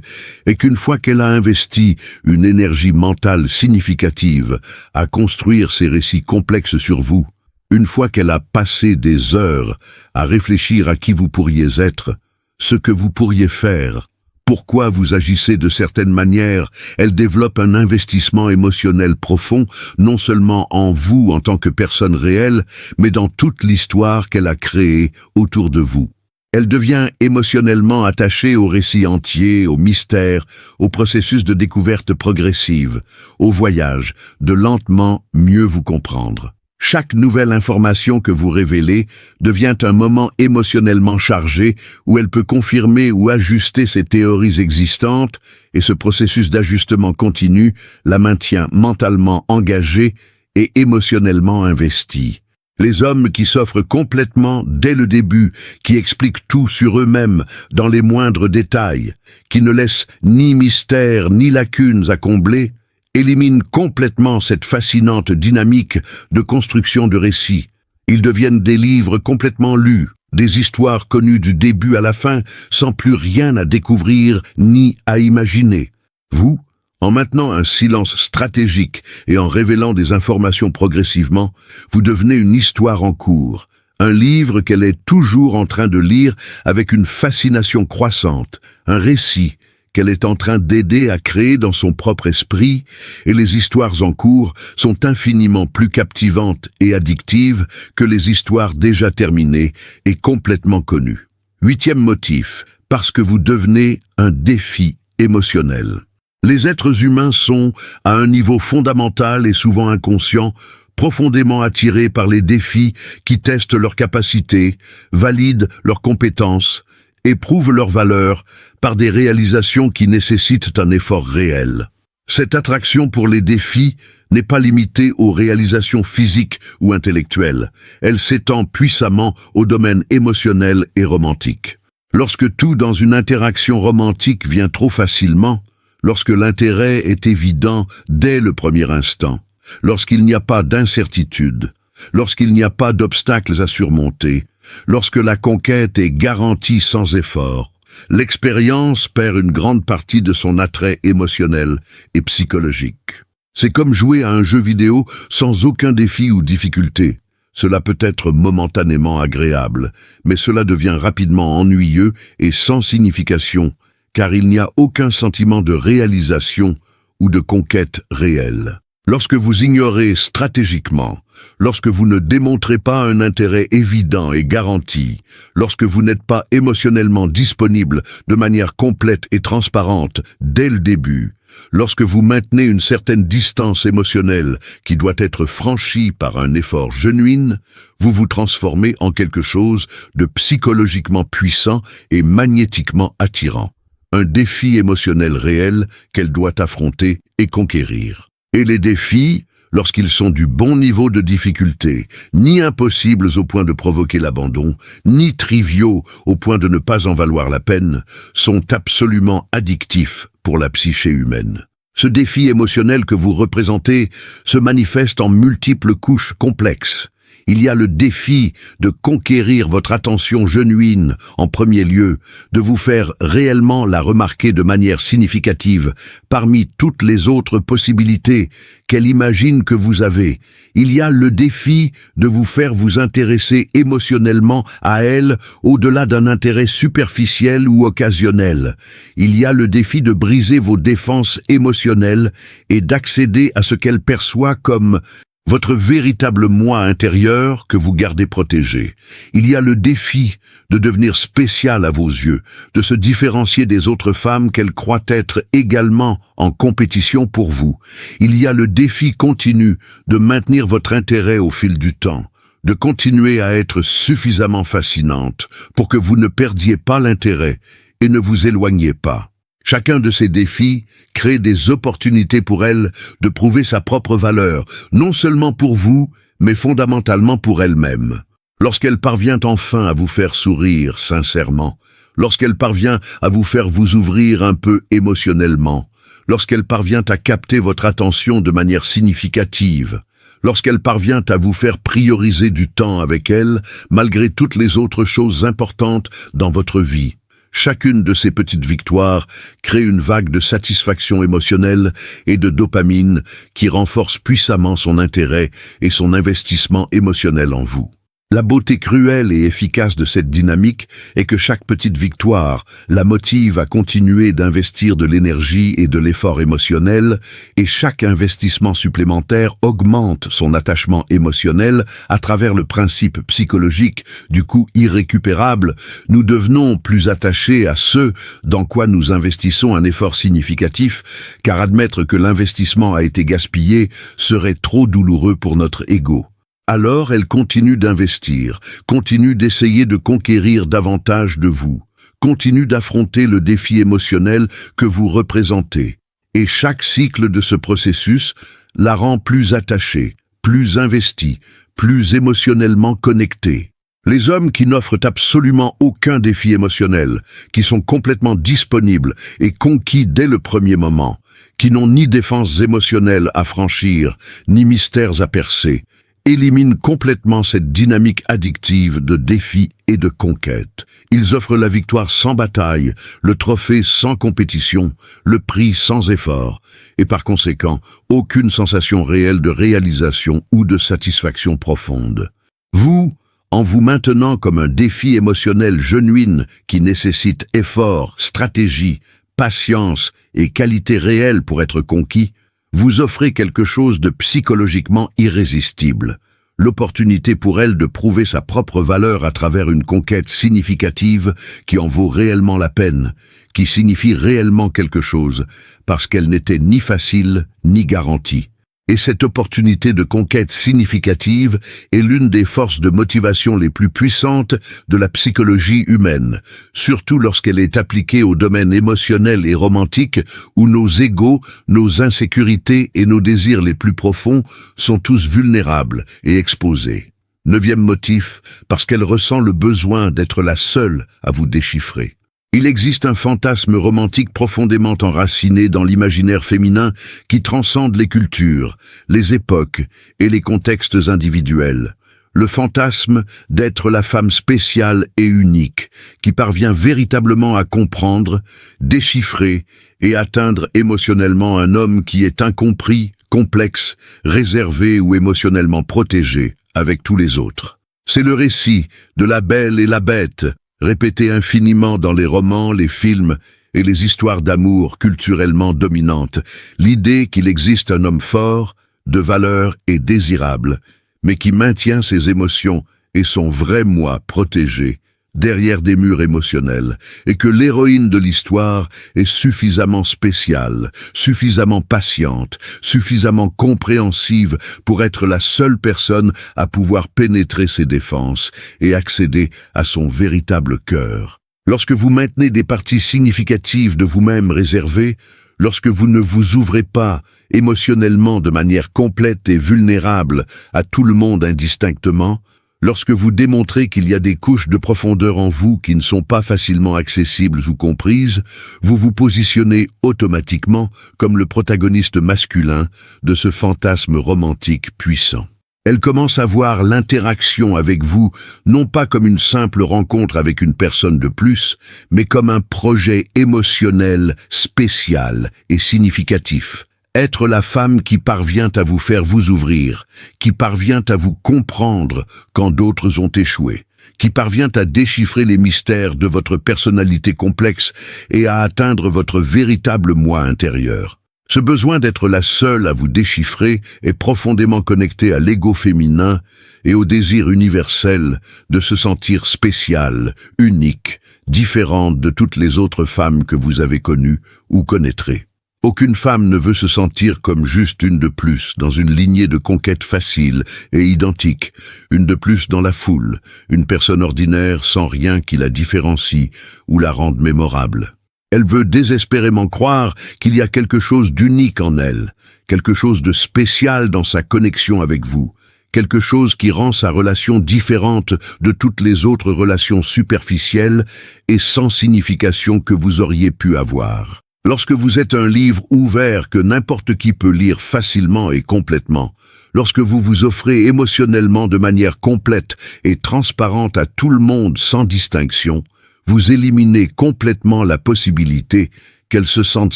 est qu'une fois qu'elle a investi une énergie mentale significative à construire ces récits complexes sur vous, une fois qu'elle a passé des heures à réfléchir à qui vous pourriez être, ce que vous pourriez faire, pourquoi vous agissez de certaines manières, elle développe un investissement émotionnel profond, non seulement en vous en tant que personne réelle, mais dans toute l'histoire qu'elle a créée autour de vous. Elle devient émotionnellement attachée au récit entier, au mystère, au processus de découverte progressive, au voyage, de lentement mieux vous comprendre. Chaque nouvelle information que vous révélez devient un moment émotionnellement chargé où elle peut confirmer ou ajuster ses théories existantes et ce processus d'ajustement continu la maintient mentalement engagée et émotionnellement investie. Les hommes qui s'offrent complètement dès le début, qui expliquent tout sur eux-mêmes dans les moindres détails, qui ne laissent ni mystère ni lacunes à combler, éliminent complètement cette fascinante dynamique de construction de récits. Ils deviennent des livres complètement lus, des histoires connues du début à la fin, sans plus rien à découvrir ni à imaginer. Vous, en maintenant un silence stratégique et en révélant des informations progressivement, vous devenez une histoire en cours, un livre qu'elle est toujours en train de lire avec une fascination croissante, un récit qu'elle est en train d'aider à créer dans son propre esprit, et les histoires en cours sont infiniment plus captivantes et addictives que les histoires déjà terminées et complètement connues. 8e motif, parce que vous devenez un défi émotionnel. Les êtres humains sont, à un niveau fondamental et souvent inconscient, profondément attirés par les défis qui testent leurs capacités, valident leurs compétences, éprouvent leur valeur par des réalisations qui nécessitent un effort réel. Cette attraction pour les défis n'est pas limitée aux réalisations physiques ou intellectuelles. Elle s'étend puissamment au domaine émotionnel et romantique. Lorsque tout dans une interaction romantique vient trop facilement, lorsque l'intérêt est évident dès le premier instant, lorsqu'il n'y a pas d'incertitude, lorsqu'il n'y a pas d'obstacles à surmonter, lorsque la conquête est garantie sans effort, l'expérience perd une grande partie de son attrait émotionnel et psychologique. C'est comme jouer à un jeu vidéo sans aucun défi ou difficulté. Cela peut être momentanément agréable, mais cela devient rapidement ennuyeux et sans signification, car il n'y a aucun sentiment de réalisation ou de conquête réelle. Lorsque vous ignorez stratégiquement, lorsque vous ne démontrez pas un intérêt évident et garanti, lorsque vous n'êtes pas émotionnellement disponible de manière complète et transparente dès le début, lorsque vous maintenez une certaine distance émotionnelle qui doit être franchie par un effort genuin, vous vous transformez en quelque chose de psychologiquement puissant et magnétiquement attirant. Un défi émotionnel réel qu'elle doit affronter et conquérir. Et les défis, lorsqu'ils sont du bon niveau de difficulté, ni impossibles au point de provoquer l'abandon, ni triviaux au point de ne pas en valoir la peine, sont absolument addictifs pour la psyché humaine. Ce défi émotionnel que vous représentez se manifeste en multiples couches complexes. Il y a le défi de conquérir votre attention genuine en premier lieu, de vous faire réellement la remarquer de manière significative parmi toutes les autres possibilités qu'elle imagine que vous avez. Il y a le défi de vous faire vous intéresser émotionnellement à elle au-delà d'un intérêt superficiel ou occasionnel. Il y a le défi de briser vos défenses émotionnelles et d'accéder à ce qu'elle perçoit comme votre véritable moi intérieur que vous gardez protégé. Il y a le défi de devenir spécial à vos yeux, de se différencier des autres femmes qu'elle croit être également en compétition pour vous. Il y a le défi continu de maintenir votre intérêt au fil du temps, de continuer à être suffisamment fascinante pour que vous ne perdiez pas l'intérêt et ne vous éloigniez pas. Chacun de ces défis crée des opportunités pour elle de prouver sa propre valeur, non seulement pour vous, mais fondamentalement pour elle-même. Lorsqu'elle parvient enfin à vous faire sourire sincèrement, lorsqu'elle parvient à vous faire vous ouvrir un peu émotionnellement, lorsqu'elle parvient à capter votre attention de manière significative, lorsqu'elle parvient à vous faire prioriser du temps avec elle, malgré toutes les autres choses importantes dans votre vie, chacune de ces petites victoires crée une vague de satisfaction émotionnelle et de dopamine qui renforce puissamment son intérêt et son investissement émotionnel en vous. La beauté cruelle et efficace de cette dynamique est que chaque petite victoire la motive à continuer d'investir de l'énergie et de l'effort émotionnel, et chaque investissement supplémentaire augmente son attachement émotionnel à travers le principe psychologique du coût irrécupérable. Nous devenons plus attachés à ce dans quoi nous investissons un effort significatif, car admettre que l'investissement a été gaspillé serait trop douloureux pour notre ego. Alors elle continue d'investir, continue d'essayer de conquérir davantage de vous, continue d'affronter le défi émotionnel que vous représentez. Et chaque cycle de ce processus la rend plus attachée, plus investie, plus émotionnellement connectée. Les hommes qui n'offrent absolument aucun défi émotionnel, qui sont complètement disponibles et conquis dès le premier moment, qui n'ont ni défenses émotionnelles à franchir, ni mystères à percer, éliminent complètement cette dynamique addictive de défis et de conquête. Ils offrent la victoire sans bataille, le trophée sans compétition, le prix sans effort, et par conséquent, aucune sensation réelle de réalisation ou de satisfaction profonde. Vous, en vous maintenant comme un défi émotionnel genuin qui nécessite effort, stratégie, patience et qualité réelle pour être conquis, vous offrez quelque chose de psychologiquement irrésistible, l'opportunité pour elle de prouver sa propre valeur à travers une conquête significative qui en vaut réellement la peine, qui signifie réellement quelque chose, parce qu'elle n'était ni facile ni garantie. Et cette opportunité de conquête significative est l'une des forces de motivation les plus puissantes de la psychologie humaine, surtout lorsqu'elle est appliquée au domaine émotionnel et romantique où nos égos, nos insécurités et nos désirs les plus profonds sont tous vulnérables et exposés. 9e motif, parce qu'elle ressent le besoin d'être la seule à vous déchiffrer. Il existe un fantasme romantique profondément enraciné dans l'imaginaire féminin qui transcende les cultures, les époques et les contextes individuels. Le fantasme d'être la femme spéciale et unique, qui parvient véritablement à comprendre, déchiffrer et atteindre émotionnellement un homme qui est incompris, complexe, réservé ou émotionnellement protégé avec tous les autres. C'est le récit de la Belle et la Bête, répété infiniment dans les romans, les films et les histoires d'amour culturellement dominantes. L'idée qu'il existe un homme fort, de valeur et désirable, mais qui maintient ses émotions et son vrai moi protégé derrière des murs émotionnels, et que l'héroïne de l'histoire est suffisamment spéciale, suffisamment patiente, suffisamment compréhensive pour être la seule personne à pouvoir pénétrer ses défenses et accéder à son véritable cœur. Lorsque vous maintenez des parties significatives de vous-même réservées, lorsque vous ne vous ouvrez pas émotionnellement de manière complète et vulnérable à tout le monde indistinctement, lorsque vous démontrez qu'il y a des couches de profondeur en vous qui ne sont pas facilement accessibles ou comprises, vous vous positionnez automatiquement comme le protagoniste masculin de ce fantasme romantique puissant. Elle commence à voir l'interaction avec vous, non pas comme une simple rencontre avec une personne de plus, mais comme un projet émotionnel, spécial et significatif. Être la femme qui parvient à vous faire vous ouvrir, qui parvient à vous comprendre quand d'autres ont échoué, qui parvient à déchiffrer les mystères de votre personnalité complexe et à atteindre votre véritable moi intérieur. Ce besoin d'être la seule à vous déchiffrer est profondément connecté à l'ego féminin et au désir universel de se sentir spéciale, unique, différente de toutes les autres femmes que vous avez connues ou connaîtrez. Aucune femme ne veut se sentir comme juste une de plus dans une lignée de conquêtes faciles et identiques, une de plus dans la foule, une personne ordinaire sans rien qui la différencie ou la rende mémorable. Elle veut désespérément croire qu'il y a quelque chose d'unique en elle, quelque chose de spécial dans sa connexion avec vous, quelque chose qui rend sa relation différente de toutes les autres relations superficielles et sans signification que vous auriez pu avoir. Lorsque vous êtes un livre ouvert que n'importe qui peut lire facilement et complètement, lorsque vous vous offrez émotionnellement de manière complète et transparente à tout le monde sans distinction, vous éliminez complètement la possibilité qu'elle se sente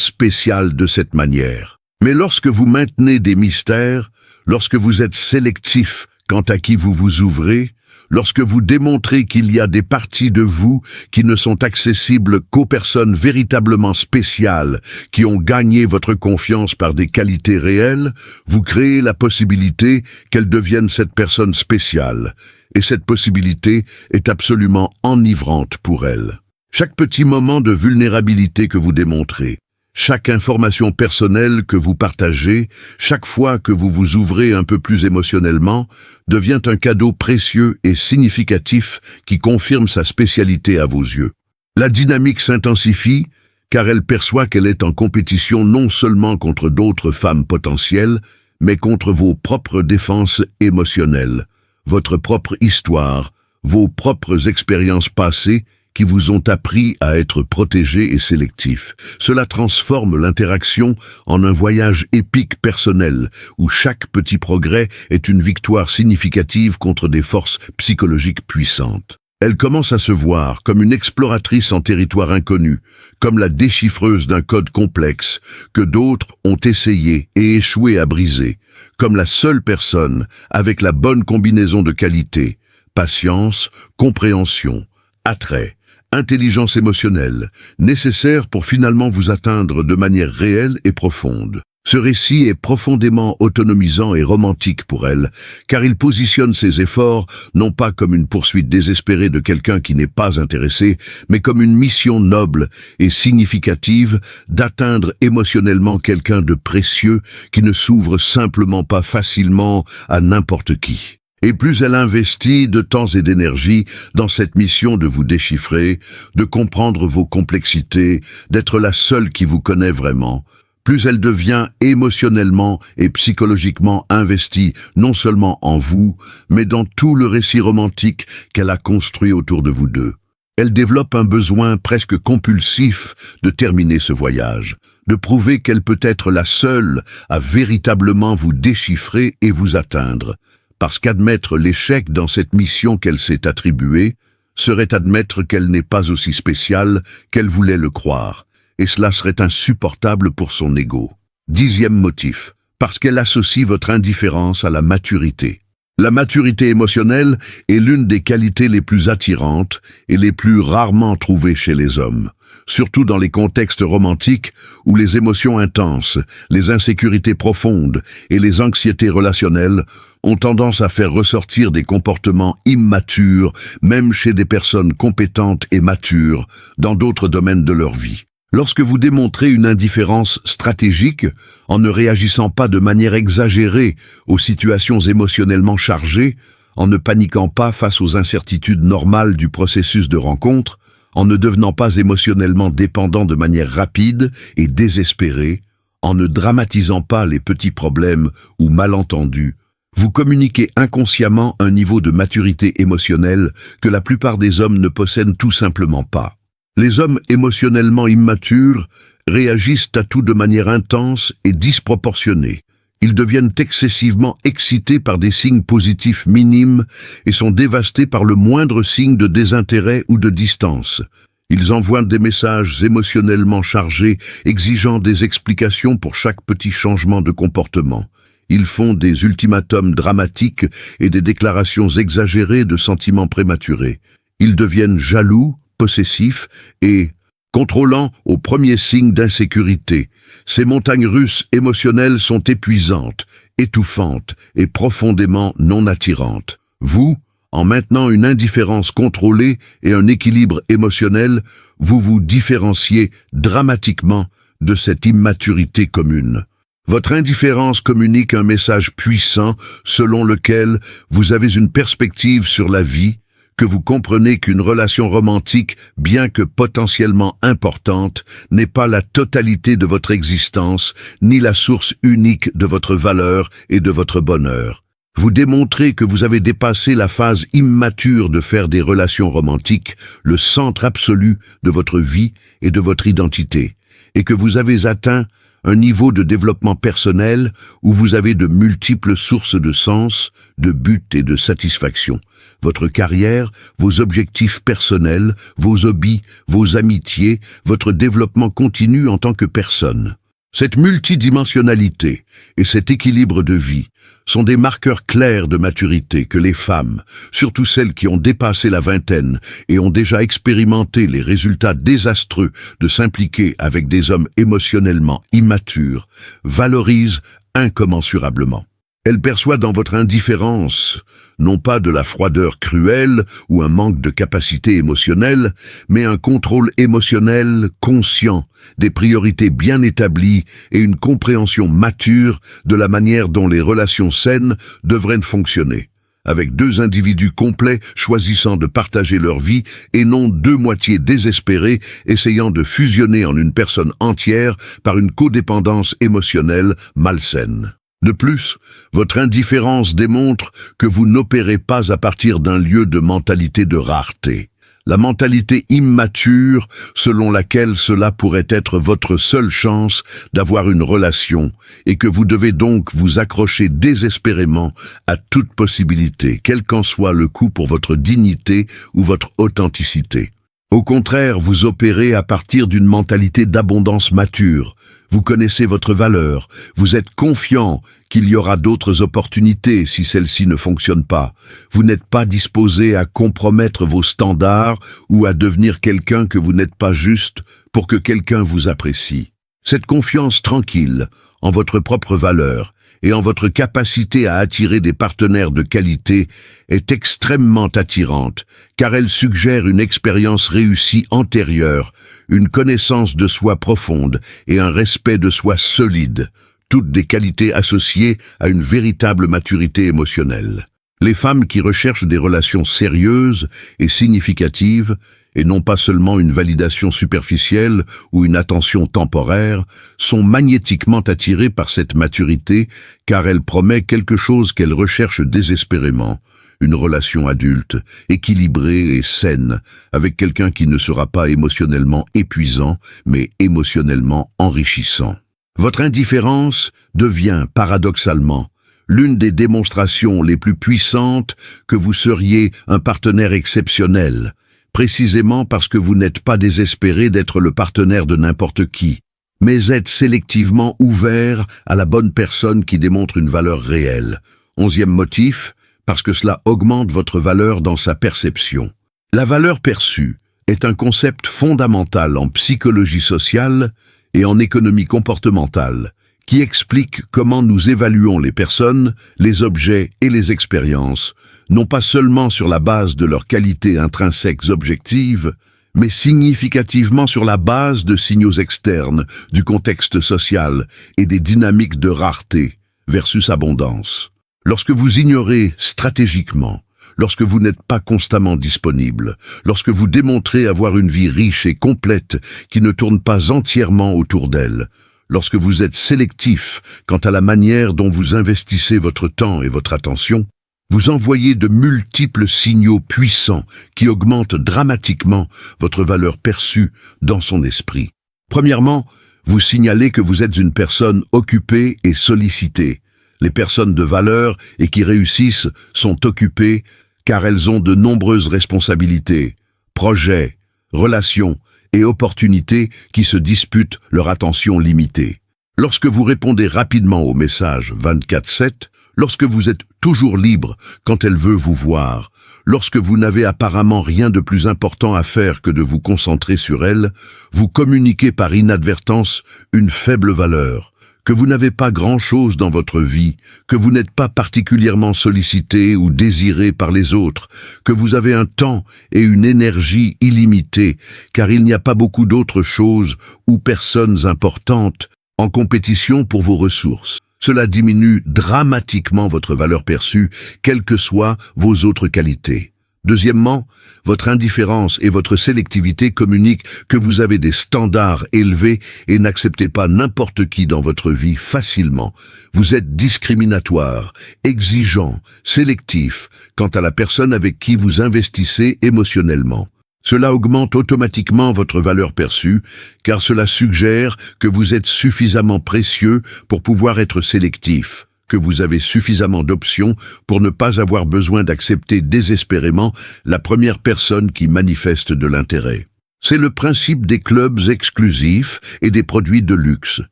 spéciale de cette manière. Mais lorsque vous maintenez des mystères, lorsque vous êtes sélectif quant à qui vous vous ouvrez, lorsque vous démontrez qu'il y a des parties de vous qui ne sont accessibles qu'aux personnes véritablement spéciales qui ont gagné votre confiance par des qualités réelles, vous créez la possibilité qu'elle devienne cette personne spéciale. Et cette possibilité est absolument enivrante pour elle. Chaque petit moment de vulnérabilité que vous démontrez, chaque information personnelle que vous partagez, chaque fois que vous vous ouvrez un peu plus émotionnellement, devient un cadeau précieux et significatif qui confirme sa spécialité à vos yeux. La dynamique s'intensifie car elle perçoit qu'elle est en compétition non seulement contre d'autres femmes potentielles, mais contre vos propres défenses émotionnelles, votre propre histoire, vos propres expériences passées qui vous ont appris à être protégé et sélectif. Cela transforme l'interaction en un voyage épique personnel, où chaque petit progrès est une victoire significative contre des forces psychologiques puissantes. Elle commence à se voir comme une exploratrice en territoire inconnu, comme la déchiffreuse d'un code complexe que d'autres ont essayé et échoué à briser, comme la seule personne avec la bonne combinaison de qualités, patience, compréhension, attrait, intelligence émotionnelle, nécessaire pour finalement vous atteindre de manière réelle et profonde. Ce récit est profondément autonomisant et romantique pour elle, car il positionne ses efforts non pas comme une poursuite désespérée de quelqu'un qui n'est pas intéressé, mais comme une mission noble et significative d'atteindre émotionnellement quelqu'un de précieux qui ne s'ouvre simplement pas facilement à n'importe qui. Et plus elle investit de temps et d'énergie dans cette mission de vous déchiffrer, de comprendre vos complexités, d'être la seule qui vous connaît vraiment, plus elle devient émotionnellement et psychologiquement investie non seulement en vous, mais dans tout le récit romantique qu'elle a construit autour de vous deux. Elle développe un besoin presque compulsif de terminer ce voyage, de prouver qu'elle peut être la seule à véritablement vous déchiffrer et vous atteindre, parce qu'admettre l'échec dans cette mission qu'elle s'est attribuée serait admettre qu'elle n'est pas aussi spéciale qu'elle voulait le croire, et cela serait insupportable pour son ego. 10e motif, parce qu'elle associe votre indifférence à la maturité. La maturité émotionnelle est l'une des qualités les plus attirantes et les plus rarement trouvées chez les hommes, surtout dans les contextes romantiques où les émotions intenses, les insécurités profondes et les anxiétés relationnelles ont tendance à faire ressortir des comportements immatures, même chez des personnes compétentes et matures dans d'autres domaines de leur vie. Lorsque vous démontrez une indifférence stratégique en ne réagissant pas de manière exagérée aux situations émotionnellement chargées, en ne paniquant pas face aux incertitudes normales du processus de rencontre, en ne devenant pas émotionnellement dépendant de manière rapide et désespérée, en ne dramatisant pas les petits problèmes ou malentendus, vous communiquez inconsciemment un niveau de maturité émotionnelle que la plupart des hommes ne possèdent tout simplement pas. Les hommes émotionnellement immatures réagissent à tout de manière intense et disproportionnée. Ils deviennent excessivement excités par des signes positifs minimes et sont dévastés par le moindre signe de désintérêt ou de distance. Ils envoient des messages émotionnellement chargés, exigeant des explications pour chaque petit changement de comportement. Ils font des ultimatums dramatiques et des déclarations exagérées de sentiments prématurés. Ils deviennent jaloux, possessifs et contrôlants au premier signe d'insécurité. Ces montagnes russes émotionnelles sont épuisantes, étouffantes et profondément non attirantes. Vous, en maintenant une indifférence contrôlée et un équilibre émotionnel, vous vous différenciez dramatiquement de cette immaturité commune. Votre indifférence communique un message puissant selon lequel vous avez une perspective sur la vie, que vous comprenez qu'une relation romantique, bien que potentiellement importante, n'est pas la totalité de votre existence, ni la source unique de votre valeur et de votre bonheur. Vous démontrez que vous avez dépassé la phase immature de faire des relations romantiques le centre absolu de votre vie et de votre identité, et que vous avez atteint un niveau de développement personnel où vous avez de multiples sources de sens, de buts et de satisfaction. Votre carrière, vos objectifs personnels, vos hobbies, vos amitiés, votre développement continu en tant que personne. Cette multidimensionnalité et cet équilibre de vie sont des marqueurs clairs de maturité que les femmes, surtout celles qui ont dépassé la vingtaine et ont déjà expérimenté les résultats désastreux de s'impliquer avec des hommes émotionnellement immatures, valorisent incommensurablement. Elle perçoit dans votre indifférence, non pas de la froideur cruelle ou un manque de capacité émotionnelle, mais un contrôle émotionnel conscient, des priorités bien établies et une compréhension mature de la manière dont les relations saines devraient fonctionner, avec deux individus complets choisissant de partager leur vie et non deux moitiés désespérées essayant de fusionner en une personne entière par une codépendance émotionnelle malsaine. De plus, votre indifférence démontre que vous n'opérez pas à partir d'un lieu de mentalité de rareté. La mentalité immature selon laquelle cela pourrait être votre seule chance d'avoir une relation et que vous devez donc vous accrocher désespérément à toute possibilité, quel qu'en soit le coût pour votre dignité ou votre authenticité. Au contraire, vous opérez à partir d'une mentalité d'abondance mature. Vous connaissez votre valeur, vous êtes confiant qu'il y aura d'autres opportunités si celles-ci ne fonctionnent pas. Vous n'êtes pas disposé à compromettre vos standards ou à devenir quelqu'un que vous n'êtes pas juste pour que quelqu'un vous apprécie. Cette confiance tranquille en votre propre valeur et en votre capacité à attirer des partenaires de qualité est extrêmement attirante, car elle suggère une expérience réussie antérieure, une connaissance de soi profonde et un respect de soi solide, toutes des qualités associées à une véritable maturité émotionnelle. Les femmes qui recherchent des relations sérieuses et significatives, et non pas seulement une validation superficielle ou une attention temporaire, sont magnétiquement attirées par cette maturité car elle promet quelque chose qu'elles recherchent désespérément, une relation adulte, équilibrée et saine, avec quelqu'un qui ne sera pas émotionnellement épuisant, mais émotionnellement enrichissant. Votre indifférence devient, paradoxalement, l'une des démonstrations les plus puissantes que vous seriez un partenaire exceptionnel, précisément parce que vous n'êtes pas désespéré d'être le partenaire de n'importe qui, mais êtes sélectivement ouvert à la bonne personne qui démontre une valeur réelle. 11e motif, parce que cela augmente votre valeur dans sa perception. La valeur perçue est un concept fondamental en psychologie sociale et en économie comportementale, qui explique comment nous évaluons les personnes, les objets et les expériences, non pas seulement sur la base de leurs qualités intrinsèques objectives, mais significativement sur la base de signaux externes, du contexte social et des dynamiques de rareté versus abondance. Lorsque vous ignorez stratégiquement, lorsque vous n'êtes pas constamment disponible, lorsque vous démontrez avoir une vie riche et complète qui ne tourne pas entièrement autour d'elle, lorsque vous êtes sélectif quant à la manière dont vous investissez votre temps et votre attention, vous envoyez de multiples signaux puissants qui augmentent dramatiquement votre valeur perçue dans son esprit. Premièrement, vous signalez que vous êtes une personne occupée et sollicitée. Les personnes de valeur et qui réussissent sont occupées car elles ont de nombreuses responsabilités, projets, relations et opportunités qui se disputent leur attention limitée. Lorsque vous répondez rapidement au message 24/7, lorsque vous êtes toujours libre quand elle veut vous voir, lorsque vous n'avez apparemment rien de plus important à faire que de vous concentrer sur elle, vous communiquez par inadvertance une faible valeur, que vous n'avez pas grand-chose dans votre vie, que vous n'êtes pas particulièrement sollicité ou désiré par les autres, que vous avez un temps et une énergie illimités, car il n'y a pas beaucoup d'autres choses ou personnes importantes en compétition pour vos ressources. Cela diminue dramatiquement votre valeur perçue, quelles que soient vos autres qualités. Deuxièmement, votre indifférence et votre sélectivité communiquent que vous avez des standards élevés et n'acceptez pas n'importe qui dans votre vie facilement. Vous êtes discriminatoire, exigeant, sélectif quant à la personne avec qui vous investissez émotionnellement. Cela augmente automatiquement votre valeur perçue, car cela suggère que vous êtes suffisamment précieux pour pouvoir être sélectif, que vous avez suffisamment d'options pour ne pas avoir besoin d'accepter désespérément la première personne qui manifeste de l'intérêt. C'est le principe des clubs exclusifs et des produits de luxe.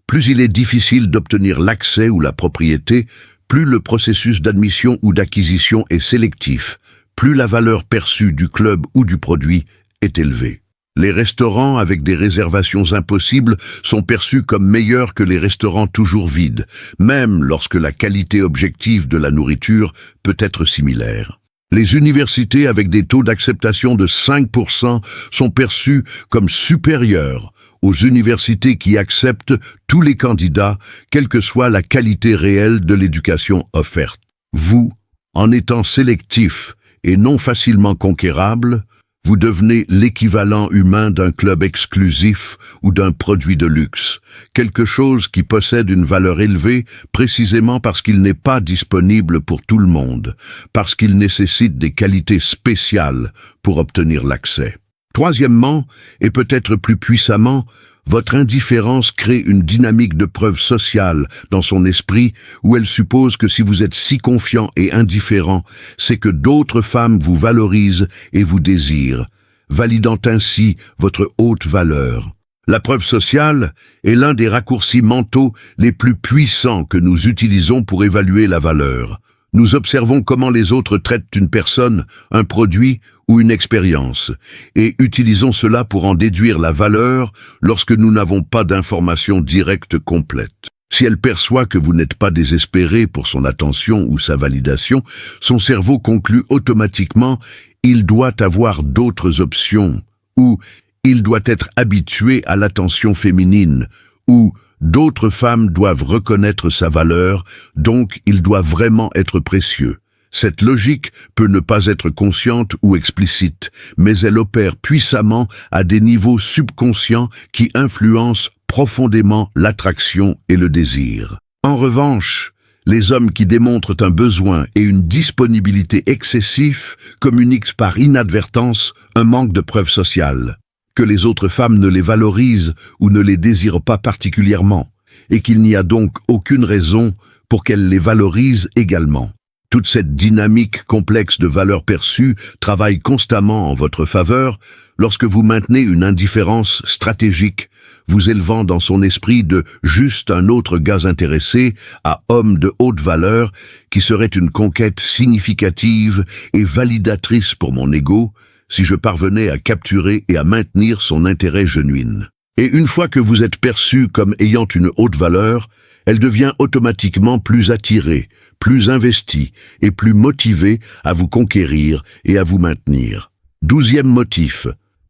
Plus il est difficile d'obtenir l'accès ou la propriété, plus le processus d'admission ou d'acquisition est sélectif, plus la valeur perçue du club ou du produit est élevée. Les restaurants avec des réservations impossibles sont perçus comme meilleurs que les restaurants toujours vides, même lorsque la qualité objective de la nourriture peut être similaire. Les universités avec des taux d'acceptation de 5% sont perçues comme supérieures aux universités qui acceptent tous les candidats, quelle que soit la qualité réelle de l'éducation offerte. Vous, en étant sélectif et non facilement conquérable, vous devenez l'équivalent humain d'un club exclusif ou d'un produit de luxe, quelque chose qui possède une valeur élevée précisément parce qu'il n'est pas disponible pour tout le monde, parce qu'il nécessite des qualités spéciales pour obtenir l'accès. Troisièmement, et peut-être plus puissamment, votre indifférence crée une dynamique de preuve sociale dans son esprit où elle suppose que si vous êtes si confiant et indifférent, c'est que d'autres femmes vous valorisent et vous désirent, validant ainsi votre haute valeur. La preuve sociale est l'un des raccourcis mentaux les plus puissants que nous utilisons pour évaluer la valeur. Nous observons comment les autres traitent une personne, un produit ou une expérience, et utilisons cela pour en déduire la valeur lorsque nous n'avons pas d'informations directes complètes. Si elle perçoit que vous n'êtes pas désespéré pour son attention ou sa validation, son cerveau conclut automatiquement « il doit avoir d'autres options » ou « il doit être habitué à l'attention féminine » ou d'autres femmes doivent reconnaître sa valeur, donc il doit vraiment être précieux. Cette logique peut ne pas être consciente ou explicite, mais elle opère puissamment à des niveaux subconscients qui influencent profondément l'attraction et le désir. En revanche, Les hommes qui démontrent un besoin et une disponibilité excessifs communiquent par inadvertance un manque de preuves sociales, que les autres femmes ne les valorisent ou ne les désirent pas particulièrement, et qu'il n'y a donc aucune raison pour qu'elles les valorisent également. Toute cette dynamique complexe de valeurs perçues travaille constamment en votre faveur lorsque vous maintenez une indifférence stratégique, vous élevant dans son esprit de juste un autre gars intéressé à homme de haute valeur qui serait une conquête significative et validatrice pour mon ego si je parvenais à capturer et à maintenir son intérêt genuin. Et une fois que vous êtes perçu comme ayant une haute valeur, elle devient automatiquement plus attirée, plus investie et plus motivée à vous conquérir et à vous maintenir. 12e motif,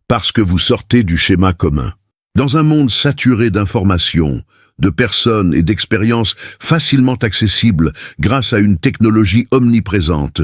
parce que vous sortez du schéma commun. Dans un monde saturé d'informations, de personnes et d'expériences facilement accessibles grâce à une technologie omniprésente,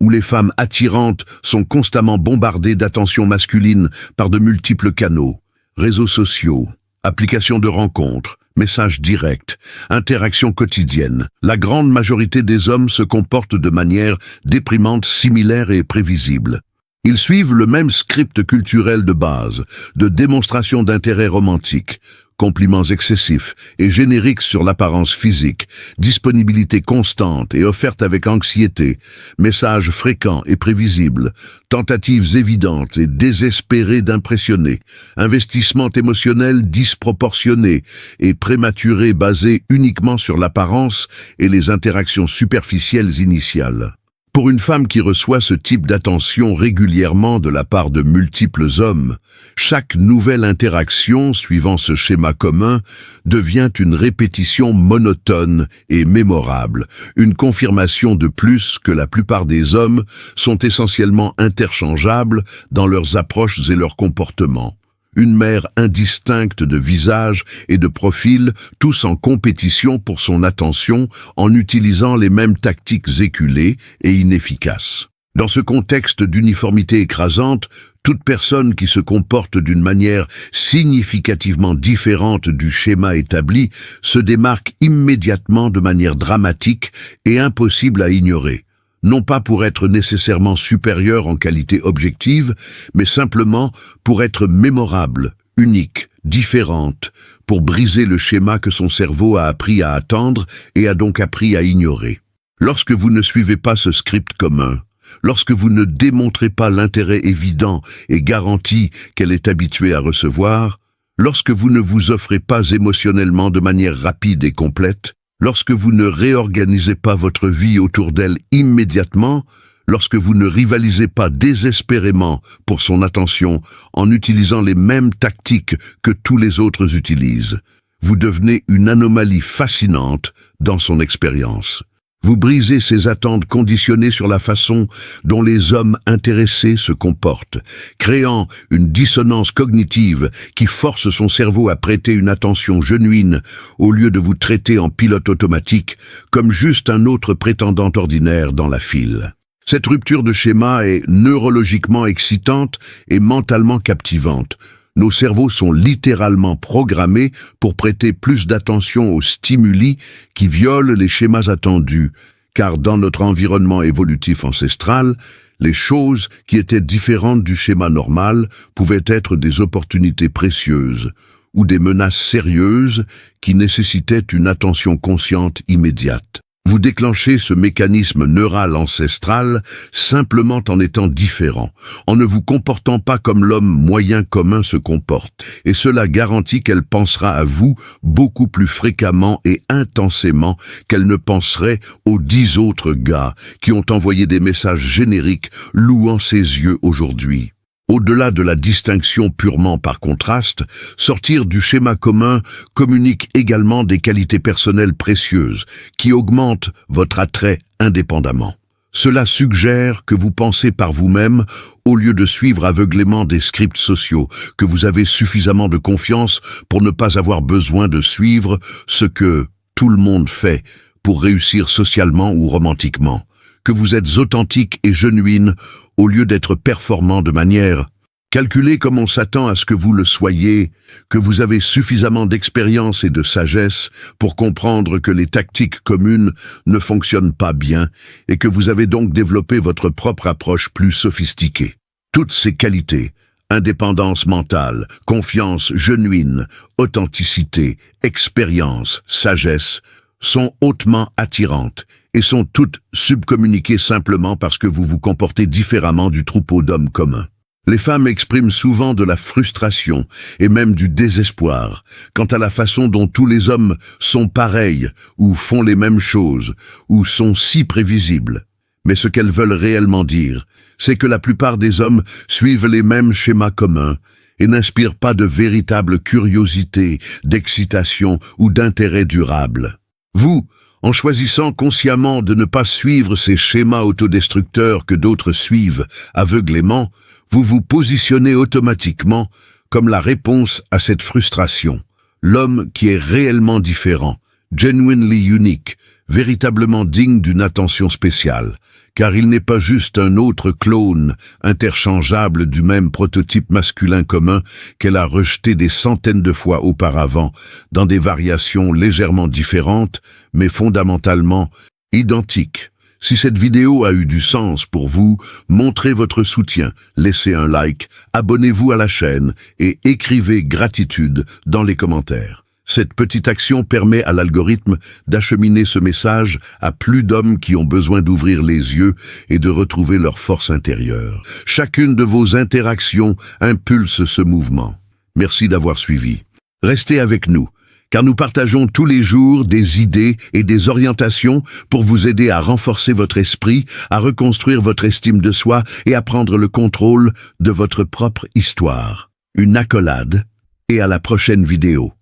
où les femmes attirantes sont constamment bombardées d'attention masculine par de multiples canaux, réseaux sociaux, applications de rencontres, messages directs, interactions quotidiennes, la grande majorité des hommes se comportent de manière déprimante, similaire et prévisible. Ils suivent le même script culturel de base, de démonstration d'intérêt romantique, compliments excessifs et génériques sur l'apparence physique, disponibilité constante et offerte avec anxiété, messages fréquents et prévisibles, tentatives évidentes et désespérées d'impressionner, investissement émotionnel disproportionné et prématuré basé uniquement sur l'apparence et les interactions superficielles initiales. Pour une femme qui reçoit ce type d'attention régulièrement de la part de multiples hommes, chaque nouvelle interaction suivant ce schéma commun devient une répétition monotone et mémorable, une confirmation de plus que la plupart des hommes sont essentiellement interchangeables dans leurs approches et leurs comportements. Une mer indistincte de visages et de profils, tous en compétition pour son attention en utilisant les mêmes tactiques éculées et inefficaces. Dans ce contexte d'uniformité écrasante, toute personne qui se comporte d'une manière significativement différente du schéma établi se démarque immédiatement de manière dramatique et impossible à ignorer. Non pas pour être nécessairement supérieure en qualité objective, mais simplement pour être mémorable, unique, différente, pour briser le schéma que son cerveau a appris à attendre et a donc appris à ignorer. Lorsque vous ne suivez pas ce script commun, lorsque vous ne démontrez pas l'intérêt évident et garanti qu'elle est habituée à recevoir, lorsque vous ne vous offrez pas émotionnellement de manière rapide et complète, lorsque vous ne réorganisez pas votre vie autour d'elle immédiatement, lorsque vous ne rivalisez pas désespérément pour son attention en utilisant les mêmes tactiques que tous les autres utilisent, vous devenez une anomalie fascinante dans son expérience. Vous brisez ses attentes conditionnées sur la façon dont les hommes intéressés se comportent, créant une dissonance cognitive qui force son cerveau à prêter une attention genuine au lieu de vous traiter en pilote automatique comme juste un autre prétendant ordinaire dans la file. Cette rupture de schéma est neurologiquement excitante et mentalement captivante. Nos cerveaux sont littéralement programmés pour prêter plus d'attention aux stimuli qui violent les schémas attendus, car dans notre environnement évolutif ancestral, les choses qui étaient différentes du schéma normal pouvaient être des opportunités précieuses ou des menaces sérieuses qui nécessitaient une attention consciente immédiate. Vous déclenchez ce mécanisme neural ancestral simplement en étant différent, en ne vous comportant pas comme l'homme moyen commun se comporte, et cela garantit qu'elle pensera à vous beaucoup plus fréquemment et intensément qu'elle ne penserait aux 10 autres gars qui ont envoyé des messages génériques louant ses yeux aujourd'hui. Au-delà de la distinction purement par contraste, sortir du schéma commun communique également des qualités personnelles précieuses qui augmentent votre attrait indépendamment. Cela suggère que vous pensez par vous-même au lieu de suivre aveuglément des scripts sociaux, que vous avez suffisamment de confiance pour ne pas avoir besoin de suivre ce que tout le monde fait pour réussir socialement ou romantiquement, que vous êtes authentique et genuine au lieu d'être performant de manière Calculez comme on s'attend à ce que vous le soyez, que vous avez suffisamment d'expérience et de sagesse pour comprendre que les tactiques communes ne fonctionnent pas bien et que vous avez donc développé votre propre approche plus sophistiquée. Toutes ces qualités, indépendance mentale, confiance genuine, authenticité, expérience, sagesse, sont hautement attirantes et sont toutes subcommuniquées simplement parce que vous vous comportez différemment du troupeau d'hommes communs. Les femmes expriment souvent de la frustration et même du désespoir quant à la façon dont tous les hommes sont pareils ou font les mêmes choses ou sont si prévisibles. Mais ce qu'elles veulent réellement dire, c'est que la plupart des hommes suivent les mêmes schémas communs et n'inspirent pas de véritable curiosité, d'excitation ou d'intérêt durable. Vous, en choisissant consciemment de ne pas suivre ces schémas autodestructeurs que d'autres suivent aveuglément, vous vous positionnez automatiquement comme la réponse à cette frustration. L'homme qui est réellement différent, genuinely unique, véritablement digne d'une attention spéciale, car il n'est pas juste un autre clone interchangeable du même prototype masculin commun qu'elle a rejeté des centaines de fois auparavant, dans des variations légèrement différentes, mais fondamentalement identiques. Si cette vidéo a eu du sens pour vous, montrez votre soutien, laissez un like, abonnez-vous à la chaîne et écrivez gratitude dans les commentaires. Cette petite action permet à l'algorithme d'acheminer ce message à plus d'hommes qui ont besoin d'ouvrir les yeux et de retrouver leur force intérieure. Chacune de vos interactions impulse ce mouvement. Merci d'avoir suivi. Restez avec nous, car nous partageons tous les jours des idées et des orientations pour vous aider à renforcer votre esprit, à reconstruire votre estime de soi et à prendre le contrôle de votre propre histoire. Une accolade et à la prochaine vidéo.